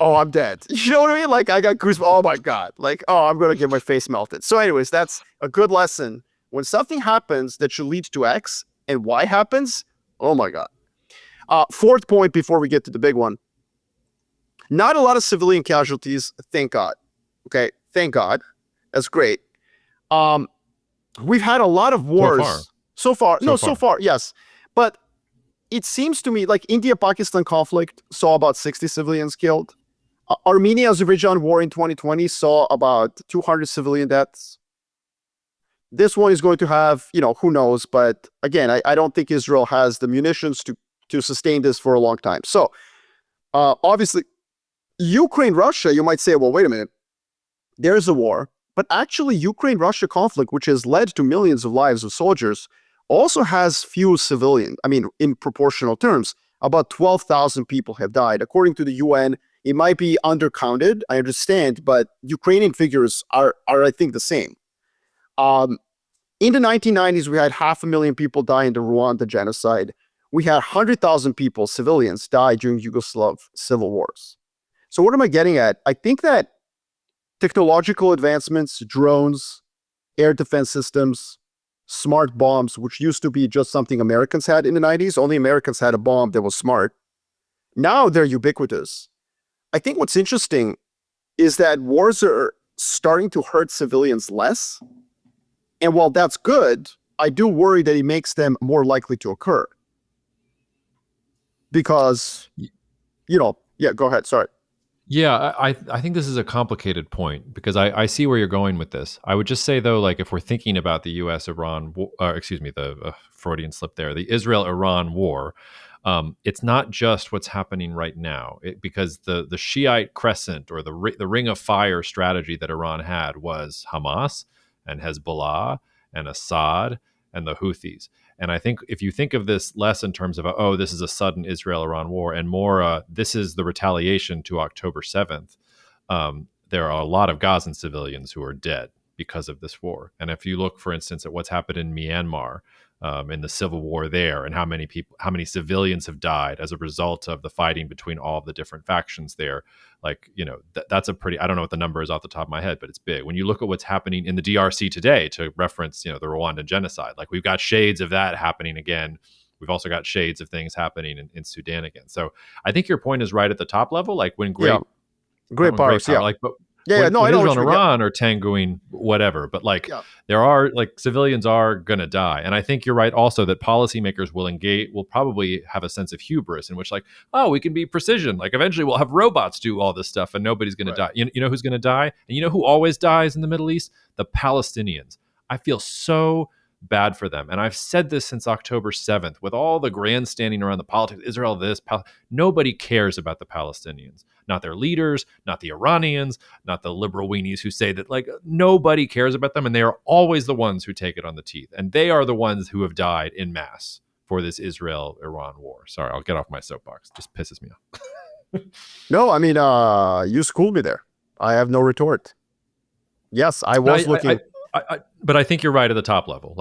Oh, I'm dead. You know what I mean? Like I got goosebumps. Oh my God. Like, oh, I'm going to get my face melted. So anyways, that's a good lesson. When something happens that should lead to X and Y happens, oh my God. Fourth point before we get to the big one. Not a lot of civilian casualties, thank God. Okay, thank God. That's great. We've had a lot of wars. So far, yes. But it seems to me like India-Pakistan conflict saw about 60 civilians killed. Armenia-Azerbaijan war in 2020 saw about 200 civilian deaths. This one is going to have, who knows? But again, I don't think Israel has the munitions to sustain this for a long time. So obviously, Ukraine-Russia, you might say, well, wait a minute. There's a war. But actually, Ukraine-Russia conflict, which has led to millions of lives of soldiers, also has few civilians. I mean, in proportional terms, about 12,000 people have died. According to the UN, it might be undercounted, I understand, but Ukrainian figures are I think, the same. In the 1990s, we had 500,000 people die in the Rwanda genocide. We had 100,000 people, civilians, die during Yugoslav civil wars. So what am I getting at? I think that technological advancements, drones, air defense systems, smart bombs, which used to be just something Americans had in the 90s, only Americans had a bomb that was smart. Now they're ubiquitous. I think what's interesting is that wars are starting to hurt civilians less. And while that's good, I do worry that it makes them more likely to occur. Because, yeah, go ahead. Sorry. Yeah, I think this is a complicated point because I see where you're going with this. I would just say, though, like if we're thinking about the U.S.-Iran, the Freudian slip there, the Israel-Iran war, it's not just what's happening right now, because the Shiite crescent or the ring of fire strategy that Iran had was Hamas and Hezbollah and Assad and the Houthis. And I think if you think of this less in terms of, this is a sudden Israel-Iran war, and more, this is the retaliation to October 7th, there are a lot of Gazan civilians who are dead because of this war. And if you look, for instance, at what's happened in Myanmar, in the civil war there, and how many civilians have died as a result of the fighting between all of the different factions there, that's a pretty, I don't know what the number is off the top of my head, but it's big. When you look at what's happening in the DRC today, to reference, the Rwandan genocide, like we've got shades of that happening again. We've also got shades of things happening in Sudan again. So I think your point is right at the top level, like when great powers, like, but when Israel and Iran are tangoing whatever, but there are civilians are gonna die. And I think you're right also that policymakers will probably have a sense of hubris in which we can be precision, like eventually we'll have robots do all this stuff and nobody's gonna die. You know who's gonna die? And you know who always dies in the Middle East? The Palestinians. I feel so bad for them. And I've said this since October 7th, with all the grandstanding around the politics, Israel this, nobody cares about the Palestinians. Not their leaders, not the Iranians, not the liberal weenies who say that nobody cares about them. And they are always the ones who take it on the teeth. And they are the ones who have died in mass for this Israel-Iran war. Sorry, I'll get off my soapbox. It just pisses me off. No, I mean, you schooled me there. I have no retort. Yes, I was looking... But I think you're right at the top level.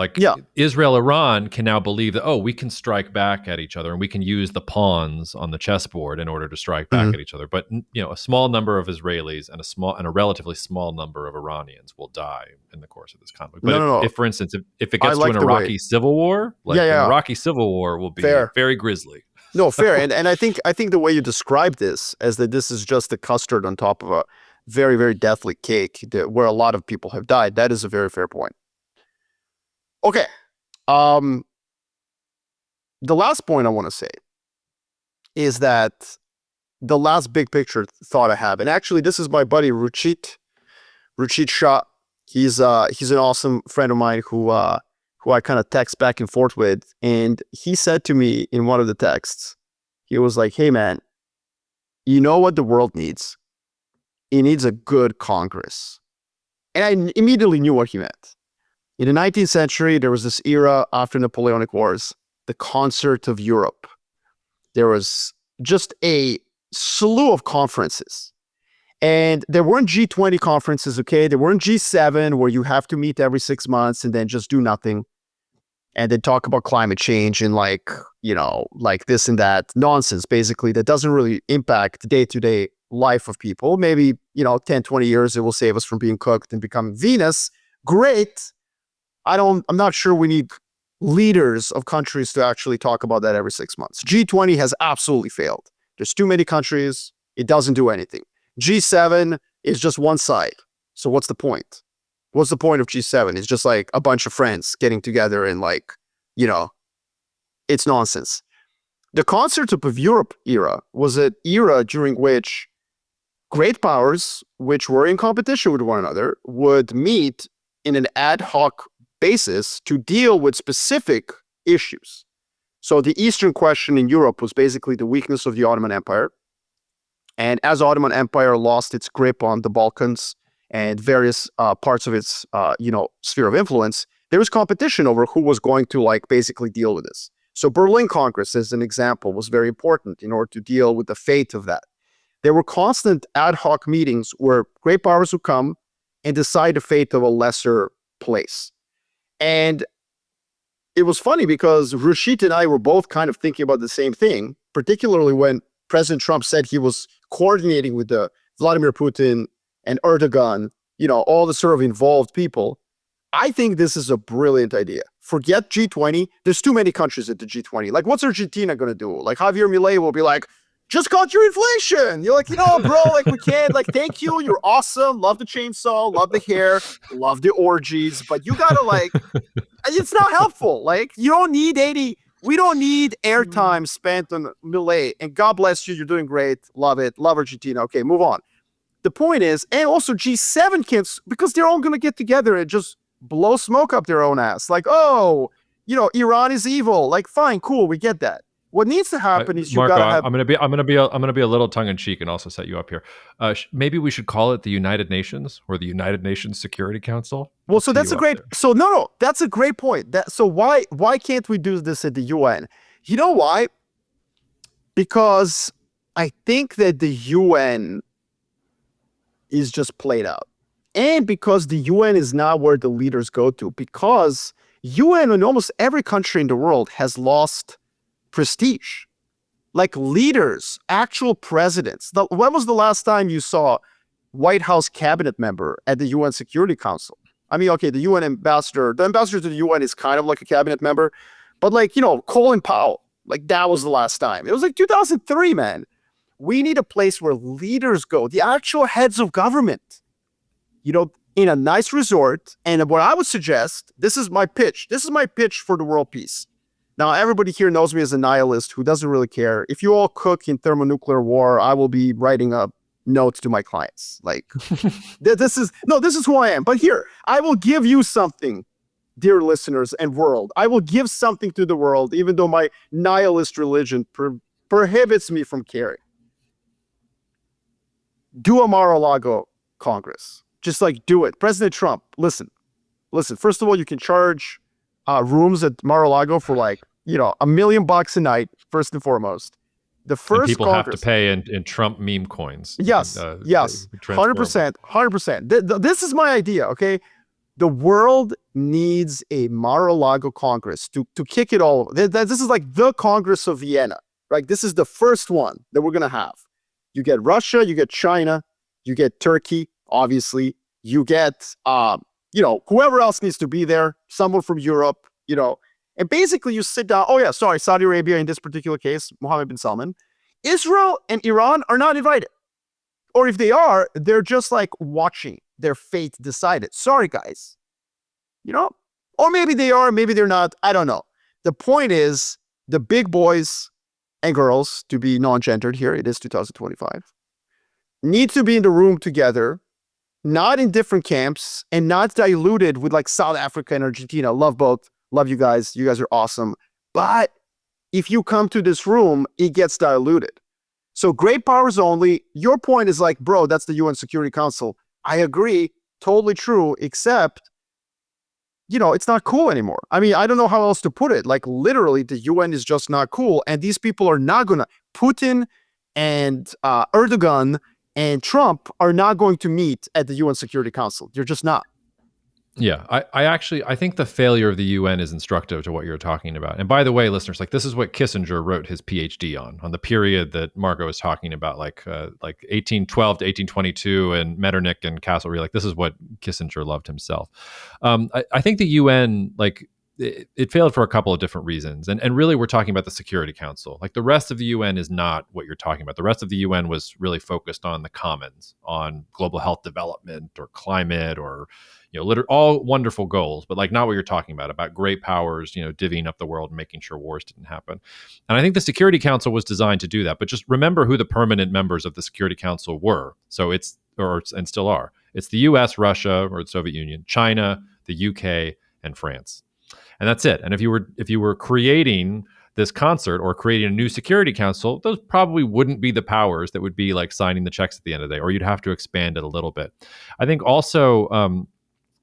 Israel, Iran can now believe that, we can strike back at each other and we can use the pawns on the chessboard in order to strike back at each other. But a small number of Israelis and a relatively small number of Iranians will die in the course of this conflict. But if, for instance, if it gets to an Iraqi civil war, an Iraqi civil war will be very grisly. No, fair. And I think the way you describe this as that this is just the custard on top of a very, very deathly cake where a lot of people have died. That is a very fair point. Okay. The last point I want to say is that the last big picture thought I have, and actually this is my buddy Ruchit Shah. He's an awesome friend of mine who I kind of text back and forth with. And he said to me in one of the texts, he was like, hey man, you know what the world needs? It needs a good Congress. And I immediately knew what he meant. In the 19th century, there was this era after Napoleonic Wars, the Concert of Europe. There was just a slew of conferences. And there weren't G20 conferences, okay? There weren't G7 where you have to meet every 6 months and then just do nothing. And then talk about climate change and this and that nonsense, basically, that doesn't really impact the day-to-day life of people. Maybe, 10, 20 years, it will save us from being cooked and becoming Venus. Great. I'm not sure we need leaders of countries to actually talk about that every 6 months. G20 has absolutely failed. There's too many countries. It doesn't do anything. G7 is just one side. So what's the point? What's the point of G7? It's just like a bunch of friends getting together and it's nonsense. The Concert of Europe era was an era during which great powers, which were in competition with one another, would meet in an ad hoc basis to deal with specific issues. So the Eastern question in Europe was basically the weakness of the Ottoman Empire. And as Ottoman Empire lost its grip on the Balkans and various parts of its, sphere of influence, there was competition over who was going to like basically deal with this. So Berlin Congress, as an example, was very important in order to deal with the fate of that. There were constant ad hoc meetings where great powers would come and decide the fate of a lesser place. And it was funny because Rashid and I were both kind of thinking about the same thing, particularly when President Trump said he was coordinating with the Vladimir Putin and Erdogan, all the sort of involved people. I think this is a brilliant idea. Forget G20. There's too many countries at the G20. Like, what's Argentina going to do? Like, Javier Milei will be like, just cut your inflation. You're like, bro, like, we can't. Like, thank you. You're awesome. Love the chainsaw. Love the hair. Love the orgies. But you got to, like, it's not helpful. Like, you don't need 80. We don't need airtime spent on Milei. And God bless you. You're doing great. Love it. Love Argentina. Okay, move on. The point is, and also G7 can't, because they're all going to get together and just blow smoke up their own ass. Like, oh, Iran is evil. Like, fine, cool, we get that. What needs to happen is you Marko, gotta have. I'm gonna be a little tongue in cheek and also set you up here. Maybe we should call it the United Nations or the United Nations Security Council. Well, so that's a great. So no, that's a great point. So why can't we do this at the UN? You know why? Because I think that the UN is just played out. And because the UN is not where the leaders go to, because UN in almost every country in the world has lost prestige. Like leaders, actual presidents. When was the last time you saw White House cabinet member at the UN Security Council? I mean, okay, the UN ambassador, the ambassador to the UN is kind of like a cabinet member, but like, Colin Powell, like that was the last time. It was like 2003, man. We need a place where leaders go, the actual heads of government, in a nice resort. And what I would suggest, this is my pitch. This is my pitch for the world peace. Now, everybody here knows me as a nihilist who doesn't really care. If you all cook in thermonuclear war, I will be writing a note to my clients. Like, this is who I am. But here, I will give you something, dear listeners and world. I will give something to the world, even though my nihilist religion prohibits me from caring. Do a Mar-a-Lago Congress. Just like do it. President Trump, listen. First of all, you can charge rooms at Mar-a-Lago for like, $1 million a night, first and foremost. The first and people Congress, have to pay in Trump meme coins. Yes, 100%. This is my idea, okay? The world needs a Mar-a-Lago Congress to kick it all over. This is like the Congress of Vienna, right? This is the first one that we're going to have. You get Russia, you get China, you get Turkey, obviously. You get, whoever else needs to be there, someone from Europe, and basically you sit down. Oh yeah, sorry, Saudi Arabia in this particular case, Mohammed bin Salman. Israel and Iran are not invited. Or if they are, they're just like watching their fate decided. Sorry, guys. Or maybe they are, maybe they're not. I don't know. The point is, the big boys and girls, to be non-gendered here, it is 2025, need to be in the room together, not in different camps, and not diluted with like South Africa and Argentina. Love both. Love you guys. You guys are awesome. But if you come to this room, it gets diluted. So great powers only. Your point is like, bro, that's the UN Security Council. I agree. Totally true. Except, it's not cool anymore. I mean, I don't know how else to put it. Like literally the UN is just not cool. And these people are not going to, Putin and Erdogan and Trump are not going to meet at the UN Security Council. They're just not. Yeah, I think the failure of the UN is instructive to what you're talking about. And by the way, listeners, like this is what Kissinger wrote his PhD on the period that Marko was talking about, like 1812 to 1822 and Metternich and Castlereagh. Like this is what Kissinger loved himself. I think the UN, like it failed for a couple of different reasons. And really we're talking about the Security Council. Like the rest of the UN is not what you're talking about. The rest of the UN was really focused on the commons, on global health development or climate or all wonderful goals, but like not what you're talking about great powers, divvying up the world and making sure wars didn't happen. And I think the Security Council was designed to do that. But just remember who the permanent members of the Security Council were. So and still are. It's the US, Russia, or the Soviet Union, China, the UK, and France. And that's it. And if you were creating this concert or creating a new Security Council, those probably wouldn't be the powers that would be like signing the checks at the end of the day, or you'd have to expand it a little bit. I think also,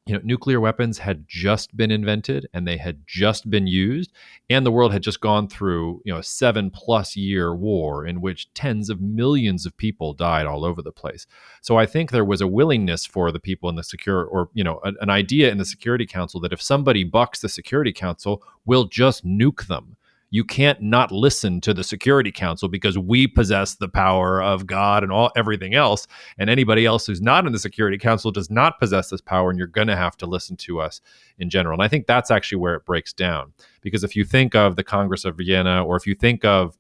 nuclear weapons had just been invented and they had just been used, and the world had just gone through, a 7+ year war in which tens of millions of people died all over the place. So I think there was a willingness for the people in the an idea in the Security Council that if somebody bucks the Security Council, we'll just nuke them. You can't not listen to the Security Council because we possess the power of God and everything else, and anybody else who's not in the Security Council does not possess this power, and you're going to have to listen to us in general. And I think that's actually where it breaks down, because if you think of the Congress of Vienna, or if you think of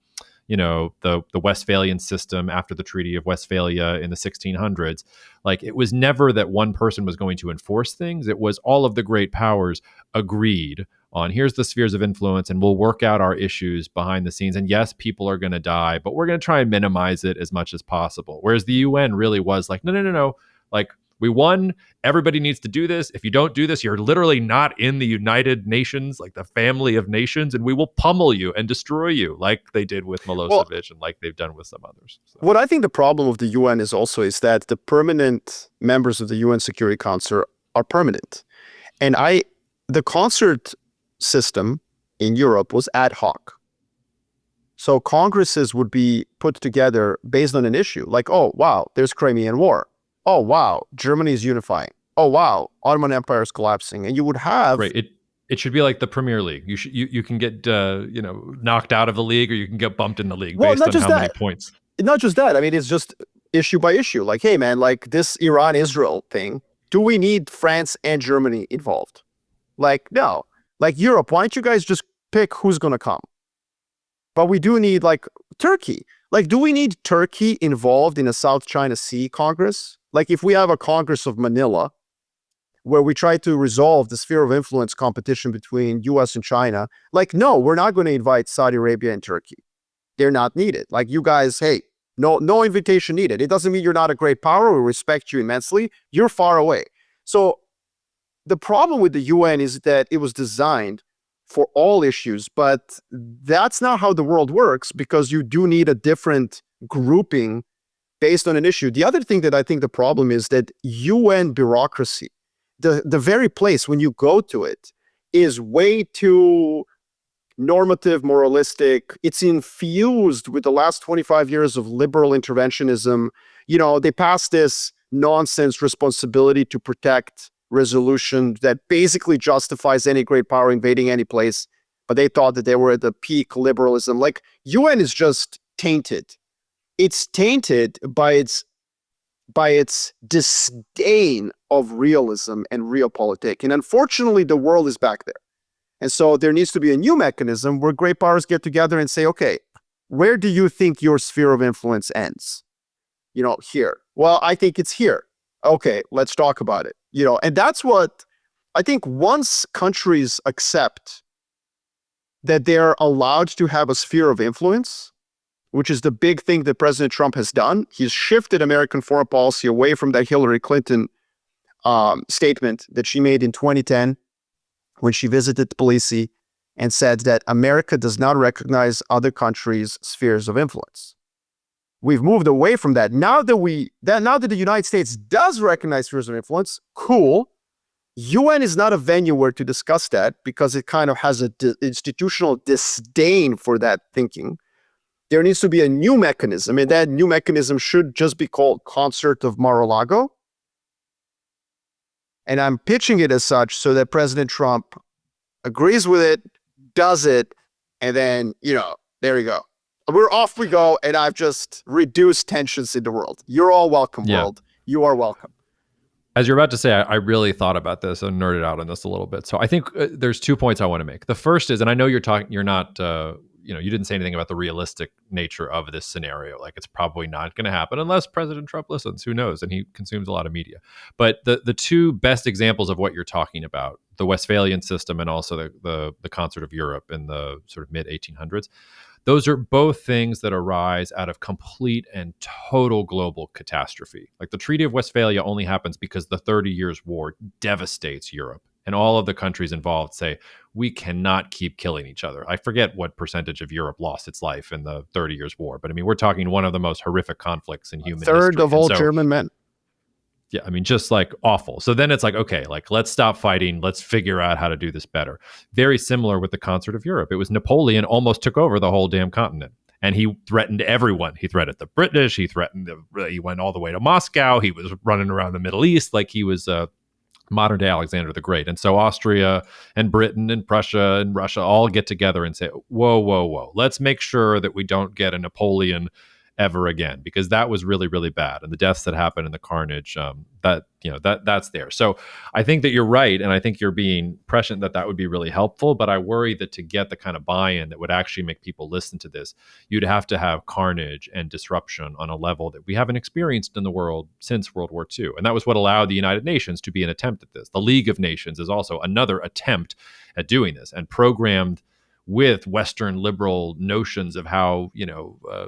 the Westphalian system after the Treaty of Westphalia in the 1600s, like, it was never that one person was going to enforce things. It was all of the great powers agreed on, here's the spheres of influence, and we'll work out our issues behind the scenes. And yes, people are going to die, but we're going to try and minimize it as much as possible. Whereas the UN really was like, no. Like, we won. Everybody needs to do this. If you don't do this, you're literally not in the United Nations, like the family of nations, and we will pummel you and destroy you, like they did with Milosevic and like they've done with some others. So. What I think the problem of the UN is that the permanent members of the UN Security Council are permanent. And the concert system in Europe was ad hoc. So congresses would be put together based on an issue, like, oh, wow, there's Crimean War. Oh, wow, Germany is unifying. Oh, wow, Ottoman Empire is collapsing. And you would have... Right. It should be like the Premier League. You can get knocked out of the league, or you can get bumped in the league based on how many points. Not just that. I mean, it's just issue by issue. Like, hey, man, like this Iran-Israel thing, do we need France and Germany involved? Like, no. Like, Europe, why don't you guys just pick who's going to come? But we do need, like, Turkey. Like, do we need Turkey involved in a South China Sea Congress? Like, if we have a Congress of Manila, where we try to resolve the sphere of influence competition between US and China, like, no, we're not going to invite Saudi Arabia and Turkey. They're not needed. Like, you guys, hey, no invitation needed. It doesn't mean you're not a great power. We respect you immensely. You're far away. So the problem with the UN is that it was designed for all issues, but that's not how the world works, because you do need a different grouping based on an issue. The other thing that I think the problem is that UN bureaucracy, the very place when you go to it, is way too normative, moralistic. It's infused with the last 25 years of liberal interventionism. They passed this nonsense responsibility to protect resolution that basically justifies any great power invading any place, but they thought that they were at the peak liberalism. Like, UN is just tainted. It's tainted by its disdain of realism and realpolitik. And unfortunately, the world is back there. And so there needs to be a new mechanism where great powers get together and say, okay, where do you think your sphere of influence ends? Here. Well, I think it's here. Okay, let's talk about it. And that's what I think, once countries accept that they're allowed to have a sphere of influence, which is the big thing that President Trump has done. He's shifted American foreign policy away from that Hillary Clinton statement that she made in 2010 when she visited Tbilisi and said that America does not recognize other countries' spheres of influence. We've moved away from that. Now that the United States does recognize spheres of influence, cool. UN is not a venue where to discuss that, because it kind of has an institutional disdain for that thinking. There needs to be a new mechanism, and that new mechanism should just be called Concert of Mar-a-Lago. And I'm pitching it as such so that President Trump agrees with it, does it, and then, there you go. We're off we go, and I've just reduced tensions in the world. You're all welcome, world. You are welcome. As you're about to say, I really thought about this and nerded out on this a little bit. So I think there's 2 points I want to make. The first is, and I know you're not, you didn't say anything about the realistic nature of this scenario. Like, it's probably not going to happen unless President Trump listens. Who knows? And he consumes a lot of media. But the two best examples of what you're talking about, the Westphalian system and also the Concert of Europe in the sort of mid 1800s, those are both things that arise out of complete and total global catastrophe. Like, the Treaty of Westphalia only happens because the 30 Years' War devastates Europe. And all of the countries involved say, we cannot keep killing each other. I forget what percentage of Europe lost its life in the 30 Years' War. But I mean, we're talking one of the most horrific conflicts in human history. A third of all German men. Yeah, I mean, just like awful. So then it's like, okay, like let's stop fighting. Let's figure out how to do this better. Very similar with the Concert of Europe. It was Napoleon almost took over the whole damn continent. And he threatened everyone. He threatened the British. He went all the way to Moscow. He was running around the Middle East like he was modern day Alexander the Great. And so Austria and Britain and Prussia and Russia all get together and say, whoa, whoa, whoa, let's make sure that we don't get a Napoleon ever again, because that was really, really bad. And the deaths that happened and the carnage, that's there. So I think that you're right. And I think you're being prescient that would be really helpful. But I worry that to get the kind of buy-in that would actually make people listen to this, you'd have to have carnage and disruption on a level that we haven't experienced in the world since World War II. And that was what allowed the United Nations to be an attempt at this. The League of Nations is also another attempt at doing this, and programmed with Western liberal notions of how,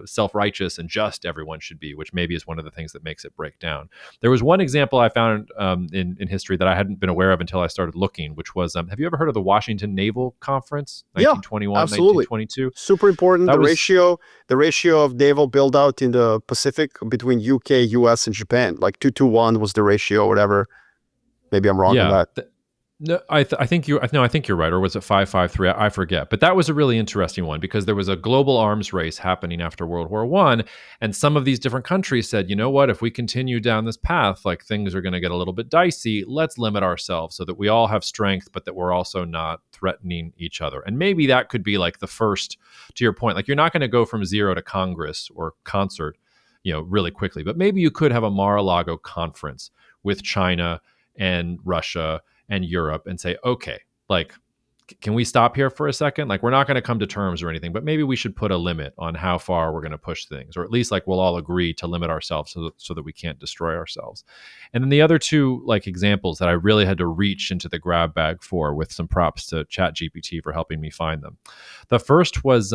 self-righteous and just everyone should be, which maybe is one of the things that makes it break down. There was one example I found in history that I hadn't been aware of until I started looking, which was, have you ever heard of the Washington Naval Conference, 1921, absolutely. 1922? Super important. The ratio of naval build out in the Pacific between UK, US, and Japan, like 2-to-1 was the ratio, or whatever. Maybe I'm wrong on that. No, I think you're right. Or was it 5-5-3? I forget. But that was a really interesting one, because there was a global arms race happening after World War I, and some of these different countries said, you know what, if we continue down this path, like things are going to get a little bit dicey. Let's limit ourselves so that we all have strength, but that we're also not threatening each other. And maybe that could be like the first, to your point, like you're not going to go from zero to Congress or concert, really quickly. But maybe you could have a Mar-a-Lago conference with China and Russia and Europe and say, okay, like, can we stop here for a second? Like, we're not going to come to terms or anything, but maybe we should put a limit on how far we're going to push things, or at least like we'll all agree to limit ourselves so that we can't destroy ourselves. And then the other two like examples that I really had to reach into the grab bag for, with some props to ChatGPT for helping me find them. The first was,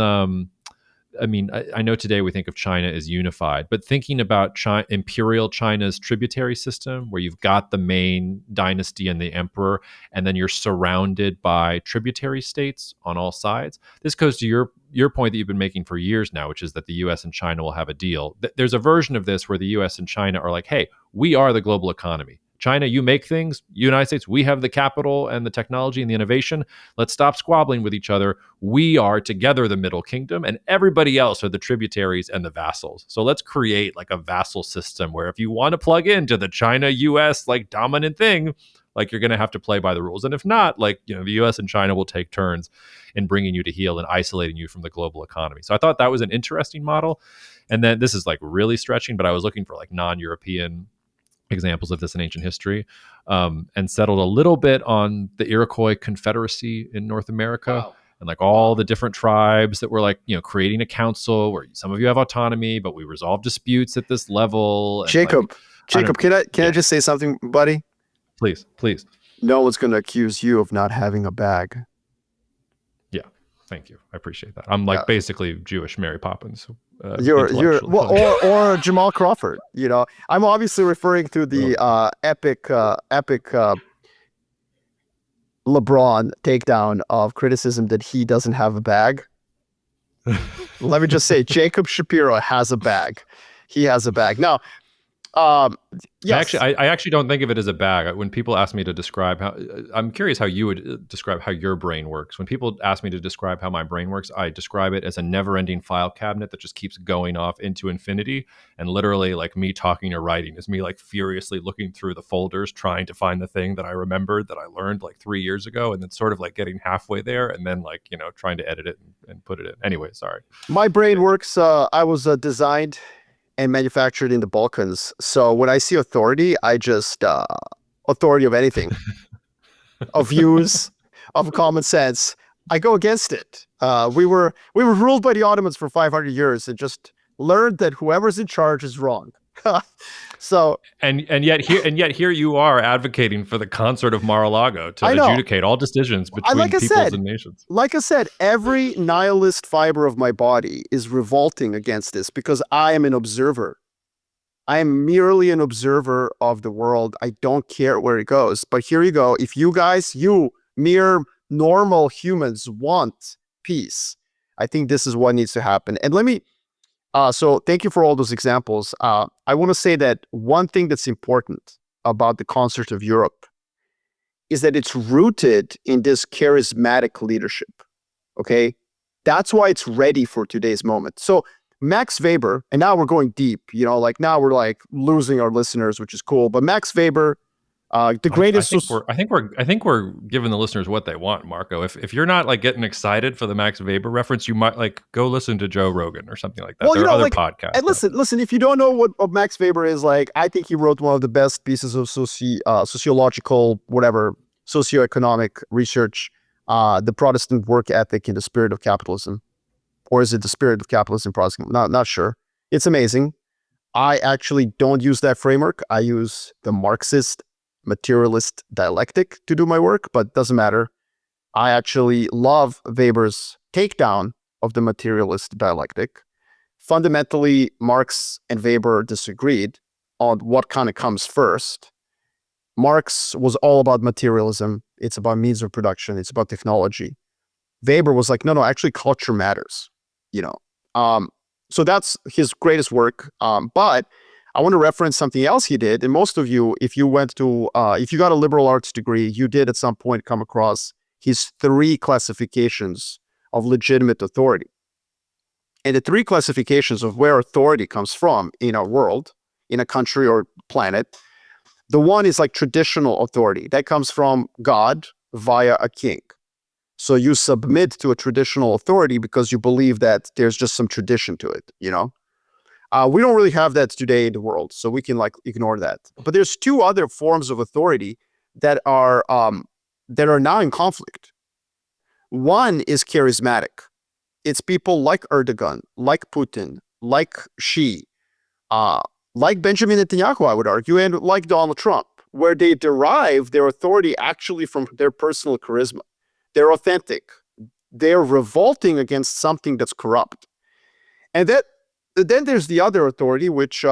I know today we think of China as unified, but thinking about Imperial China's tributary system, where you've got the main dynasty and the emperor, and then you're surrounded by tributary states on all sides. This goes to your point that you've been making for years now, which is that the US and China will have a deal. There's a version of this where the US and China are like, hey, we are the global economy. China, you make things. United States, we have the capital and the technology and the innovation. Let's stop squabbling with each other. We are together the Middle Kingdom, and everybody else are the tributaries and the vassals. So let's create like a vassal system where if you want to plug into the China-US like dominant thing, like you're going to have to play by the rules. And if not, like, the US and China will take turns in bringing you to heel and isolating you from the global economy. So I thought that was an interesting model. And then this is like really stretching, but I was looking for like non-European examples of this in ancient history, and settled a little bit on the Iroquois Confederacy in North America. Wow. And like all the different tribes that were like, creating a council where some of you have autonomy, but we resolve disputes at this level. And Jacob, can I just say something, buddy? Please. No one's going to accuse you of not having a bag. Yeah. Thank you. I appreciate that. I'm like basically Jewish Mary Poppins. Or Jamal Crawford. I'm obviously referring to the epic LeBron takedown of criticism that he doesn't have a bag. Let me just say, Jacob Shapiro has a bag. He has a bag. Now, yes. I actually don't think of it as a bag. When people ask me to describe how, I'm curious how you would describe how your brain works. When people ask me to describe how my brain works, I describe it as a never-ending file cabinet that just keeps going off into infinity. And literally, like, me talking or writing is me like furiously looking through the folders, trying to find the thing that I remembered that I learned like 3 years ago, and then sort of like getting halfway there, and then like, trying to edit it and put it in. Anyway, sorry. My brain works. I was designed and manufactured in the Balkans. So when I see authority, I just authority of anything, of views, of common sense, I go against it. We were ruled by the Ottomans for 500 years and just learned that whoever's in charge is wrong. So and yet here you are advocating for the Concert of Mar-a-Lago to adjudicate all decisions between peoples and nations. Like I said, every nihilist fiber of my body is revolting against this because I am an observer. I am merely an observer of the world. I don't care where it goes. But here you go. If you guys, mere normal humans, want peace, I think this is what needs to happen. And let me so thank you for all those examples. I want to say that one thing that's important about the concert of Europe is that it's rooted in this charismatic leadership. Okay, that's why it's ready for today's moment. So Max Weber, and now we're going deep, like now we're like losing our listeners, which is cool. But Max Weber, the greatest. I think we're giving the listeners what they want, Marco. If you're not like getting excited for the Max Weber reference, you might like go listen to Joe Rogan or something like that. Well, there are other podcasts. And listen. If you don't know what Max Weber is, like, I think he wrote one of the best pieces of sociological, whatever, socioeconomic research, the Protestant work ethic in the spirit of capitalism, or is it the spirit of capitalism? Protestant? Not sure. It's amazing. I actually don't use that framework. I use the Marxist materialist dialectic to do my work, but doesn't matter. I actually love Weber's takedown of the materialist dialectic. Fundamentally, Marx and Weber disagreed on what kind of comes first. Marx was all about materialism. It's about means of production. It's about technology. Weber was like, no, actually culture matters, So that's his greatest work. But I want to reference something else he did. And most of you, if you got a liberal arts degree, you did at some point come across his 3 classifications of legitimate authority. And the 3 classifications of where authority comes from in our world, in a country or planet. The one is like traditional authority. That comes from God via a king. So you submit to a traditional authority because you believe that there's just some tradition to it, We don't really have that today in the world, so we can like ignore that. But there's 2 other forms of authority that are now in conflict. One is charismatic. It's people like Erdogan, like Putin, like Xi, like Benjamin Netanyahu, I would argue, and like Donald Trump, where they derive their authority actually from their personal charisma. They're authentic. They're revolting against something that's corrupt. And then there's the other authority, which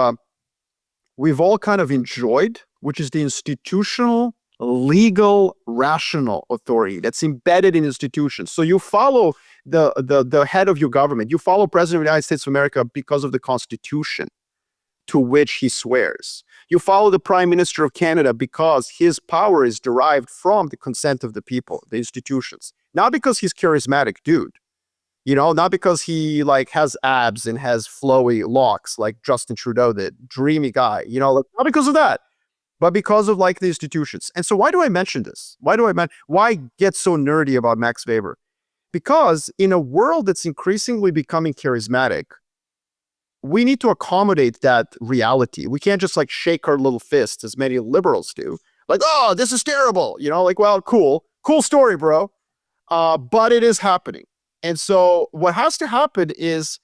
we've all kind of enjoyed, which is the institutional, legal, rational authority that's embedded in institutions. So you follow the head of your government. You follow President of the United States of America because of the Constitution to which he swears. You follow the Prime Minister of Canada because his power is derived from the consent of the people, the institutions. Not because he's charismatic dude. Not because he like has abs and has flowy locks like Justin Trudeau did, dreamy guy, not because of that, but because of like the institutions. And so why do I mention this? Why get so nerdy about Max Weber? Because in a world that's increasingly becoming charismatic, we need to accommodate that reality. We can't just like shake our little fists as many liberals do. Like, oh, this is terrible. Well, cool story, bro. But it is happening. And so what has to happen is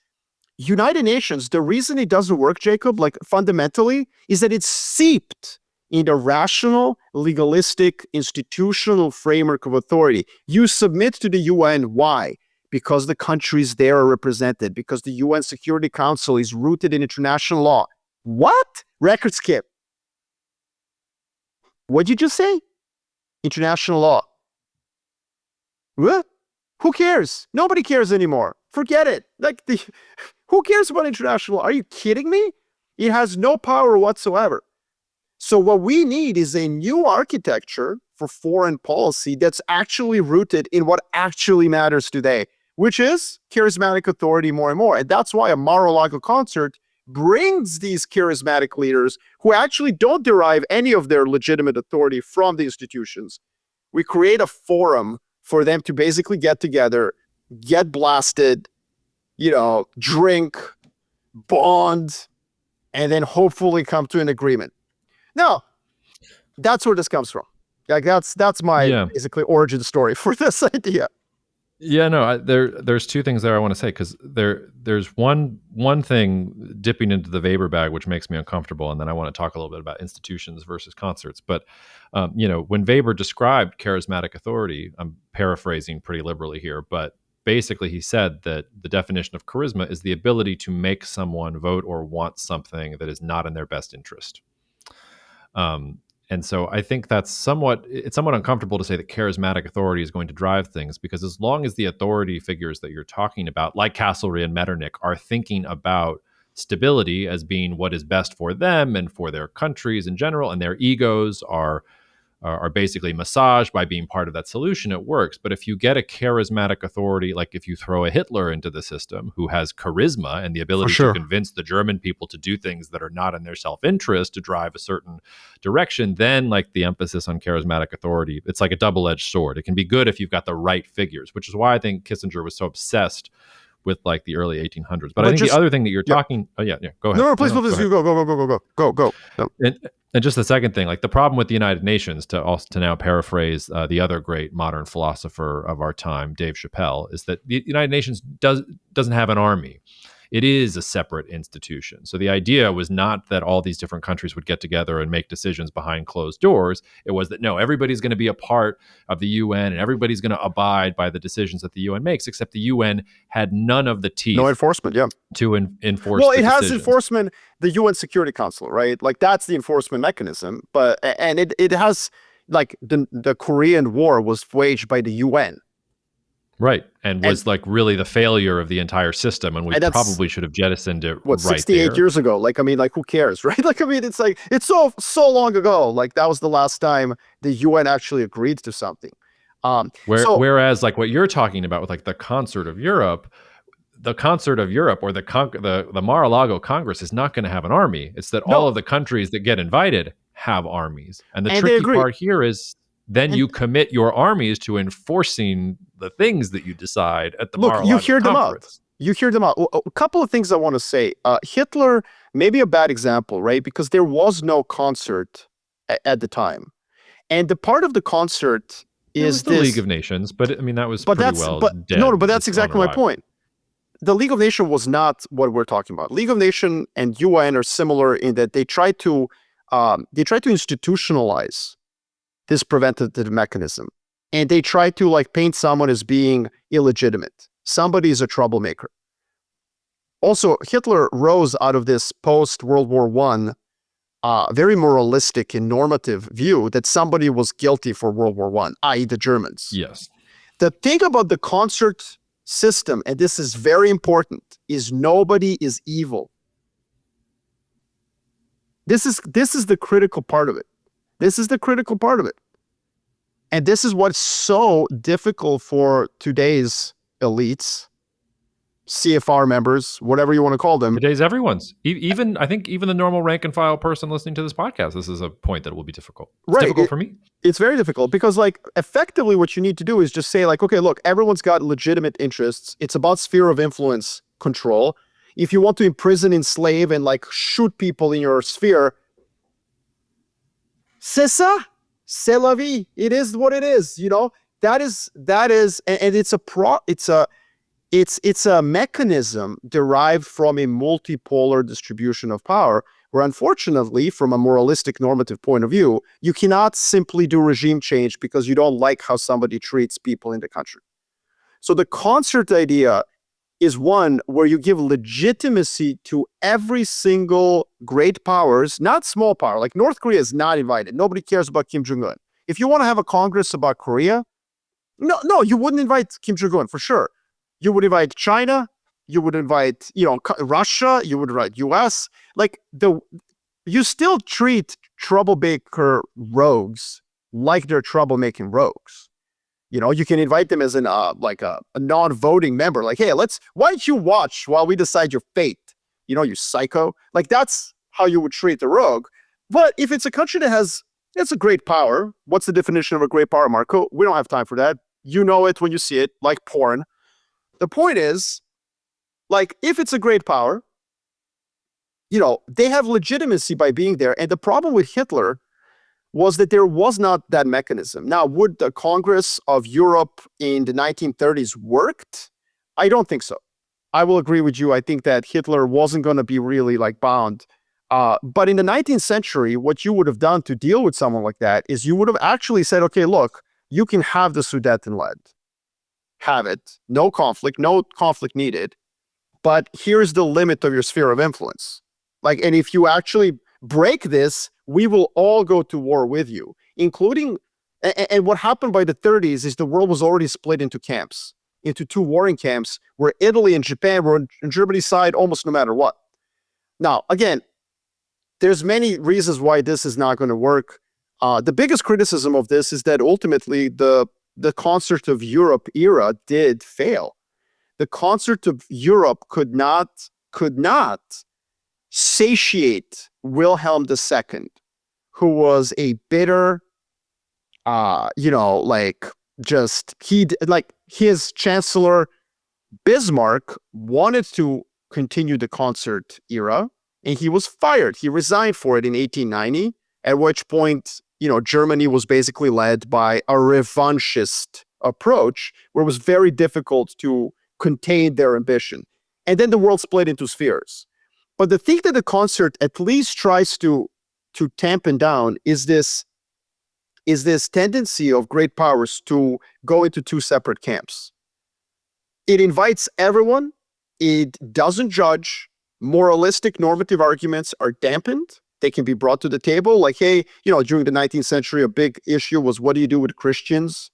United Nations, the reason it doesn't work, Jacob, like fundamentally, is that it's seeped in a rational, legalistic, institutional framework of authority. You submit to the UN. Why? Because the countries there are represented, because the UN Security Council is rooted in international law. What? Record skip. What'd you just say? International law. What? Who cares? Nobody cares anymore. Forget it. Who cares about international law? Are you kidding me? It has no power whatsoever. So what we need is a new architecture for foreign policy that's actually rooted in what actually matters today, which is charismatic authority more and more. And that's why a Mar-a-Lago concert brings these charismatic leaders who actually don't derive any of their legitimate authority from the institutions. We create a forum for them to basically get together, get blasted, drink, bond, and then hopefully come to an agreement. Now, that's where this comes from. Like that's my basically origin story for this idea. Yeah, no, there's 2 things there I want to say, because there's one thing dipping into the Weber bag which makes me uncomfortable, and then I want to talk a little bit about institutions versus concerts. But when Weber described charismatic authority, I'm paraphrasing pretty liberally here, but basically he said that the definition of charisma is the ability to make someone vote or want something that is not in their best interest. And so I think it's somewhat uncomfortable to say that charismatic authority is going to drive things, because as long as the authority figures that you're talking about, like Castlereagh and Metternich, are thinking about stability as being what is best for them and for their countries in general, and their egos are basically massaged by being part of that solution, it works. But if you get a charismatic authority, like if you throw a Hitler into the system who has charisma and the ability to convince the German people to do things that are not in their self-interest to drive a certain direction, then like the emphasis on charismatic authority, it's like a double-edged sword. It can be good if you've got the right figures, which is why I think Kissinger was so obsessed with like the early 1800s. But I think the other thing that you're talking, go ahead. No, please, go. No. And just the second thing, like the problem with the United Nations, to now paraphrase the other great modern philosopher of our time, Dave Chappelle, is that the United Nations doesn't have an army. It is a separate institution. So the idea was not that all these different countries would get together and make decisions behind closed doors. It was that, no, everybody's going to be a part of the UN and everybody's going to abide by the decisions that the UN makes, except the UN had none of the teeth. No enforcement, to enforce Well, the it has decisions. enforcement, the UN Security Council, right? Like that's the enforcement mechanism. But, and it has, like the Korean War was waged by the UN. Right. And was like really the failure of the entire system. And we probably should have jettisoned it right 68 years ago. Like, I mean, like, who cares, right? Like, I mean, it's like, it's so long ago. Like, that was the last time the UN actually agreed to something. Whereas, like, what you're talking about with, like, the Concert of Europe or the Mar-a-Lago Congress is not going to have an army. It's that all of the countries that get invited have armies. And the tricky part here is then you commit your armies to enforcing the things that you decide at the Mar-a-Lago Conference. You hear them out. A couple of things I want to say. Hitler, maybe a bad example, right? Because there was no concert at the time. And the part of the concert is the League of Nations, but I mean, that was dead. No, but that's exactly my point. The League of Nations was not what we're talking about. League of Nations and UN are similar in that they try to institutionalize this preventative mechanism. And they try to like paint someone as being illegitimate. Somebody is a troublemaker. Also, Hitler rose out of this post-World War I very moralistic and normative view that somebody was guilty for World War I, i.e. the Germans. Yes. The thing about the concert system, and this is very important, is nobody is evil. This is the critical part of it. This is the critical part of it. And this is what's so difficult for today's elites, CFR members, whatever you want to call them. Today's everyone's. I think even the normal rank and file person listening to this podcast, this is a point that will be difficult. It's difficult for me. It's very difficult because, like, effectively what you need to do is just say, like, okay, look, everyone's got legitimate interests. It's about sphere of influence control. If you want to imprison, enslave, and, like, shoot people in your sphere, c'est ça, c'est la vie. It is what it is, you know? That is, and it's a mechanism derived from a multipolar distribution of power, where unfortunately, from a moralistic normative point of view, you cannot simply do regime change because you don't like how somebody treats people in the country. So the concert idea is one where you give legitimacy to every single great powers, not small power. Like North Korea is not invited. Nobody cares about Kim Jong-un. If you want to have a Congress about Korea, no, you wouldn't invite Kim Jong-un for sure. You would invite China, you would invite, Russia, you would invite US. Like you still treat troublemaker rogues like they're troublemaking rogues. You can invite them as a non-voting member. Like, hey, why don't you watch while we decide your fate? You psycho. Like, that's how you would treat the rogue. But if it's a country that it's a great power, what's the definition of a great power, Marco? We don't have time for that. You know it when you see it, like porn. The point is, like, if it's a great power, they have legitimacy by being there. And the problem with Hitler was that there was not that mechanism. Now, would the Congress of Europe in the 1930s worked? I don't think so. I will agree with you. I think that Hitler wasn't going to be really like bound. But in the 19th century, what you would have done to deal with someone like that is you would have actually said, okay, look, you can have the Sudetenland. Have it. No conflict needed. But here's the limit of your sphere of influence. Like, and if you actually break this, we will all go to war with you, including, and what happened by the 30s is the world was already split into camps, into two warring camps, where Italy and Japan were on Germany's side almost no matter what. Now, again, there's many reasons why this is not going to work. The biggest criticism of this is that ultimately the Concert of Europe era did fail. The Concert of Europe could not satiate Wilhelm II, who was a bitter, his Chancellor Bismarck wanted to continue the concert era, and he was fired. He resigned for it in 1890, at which point, Germany was basically led by a revanchist approach, where it was very difficult to contain their ambition. And then the world split into spheres. But the thing that the concert at least tries to tampen down is this tendency of great powers to go into two separate camps. It invites everyone. It doesn't judge. Moralistic normative arguments are dampened. They can be brought to the table. Like, hey, during the 19th century, a big issue was, what do you do with Christians?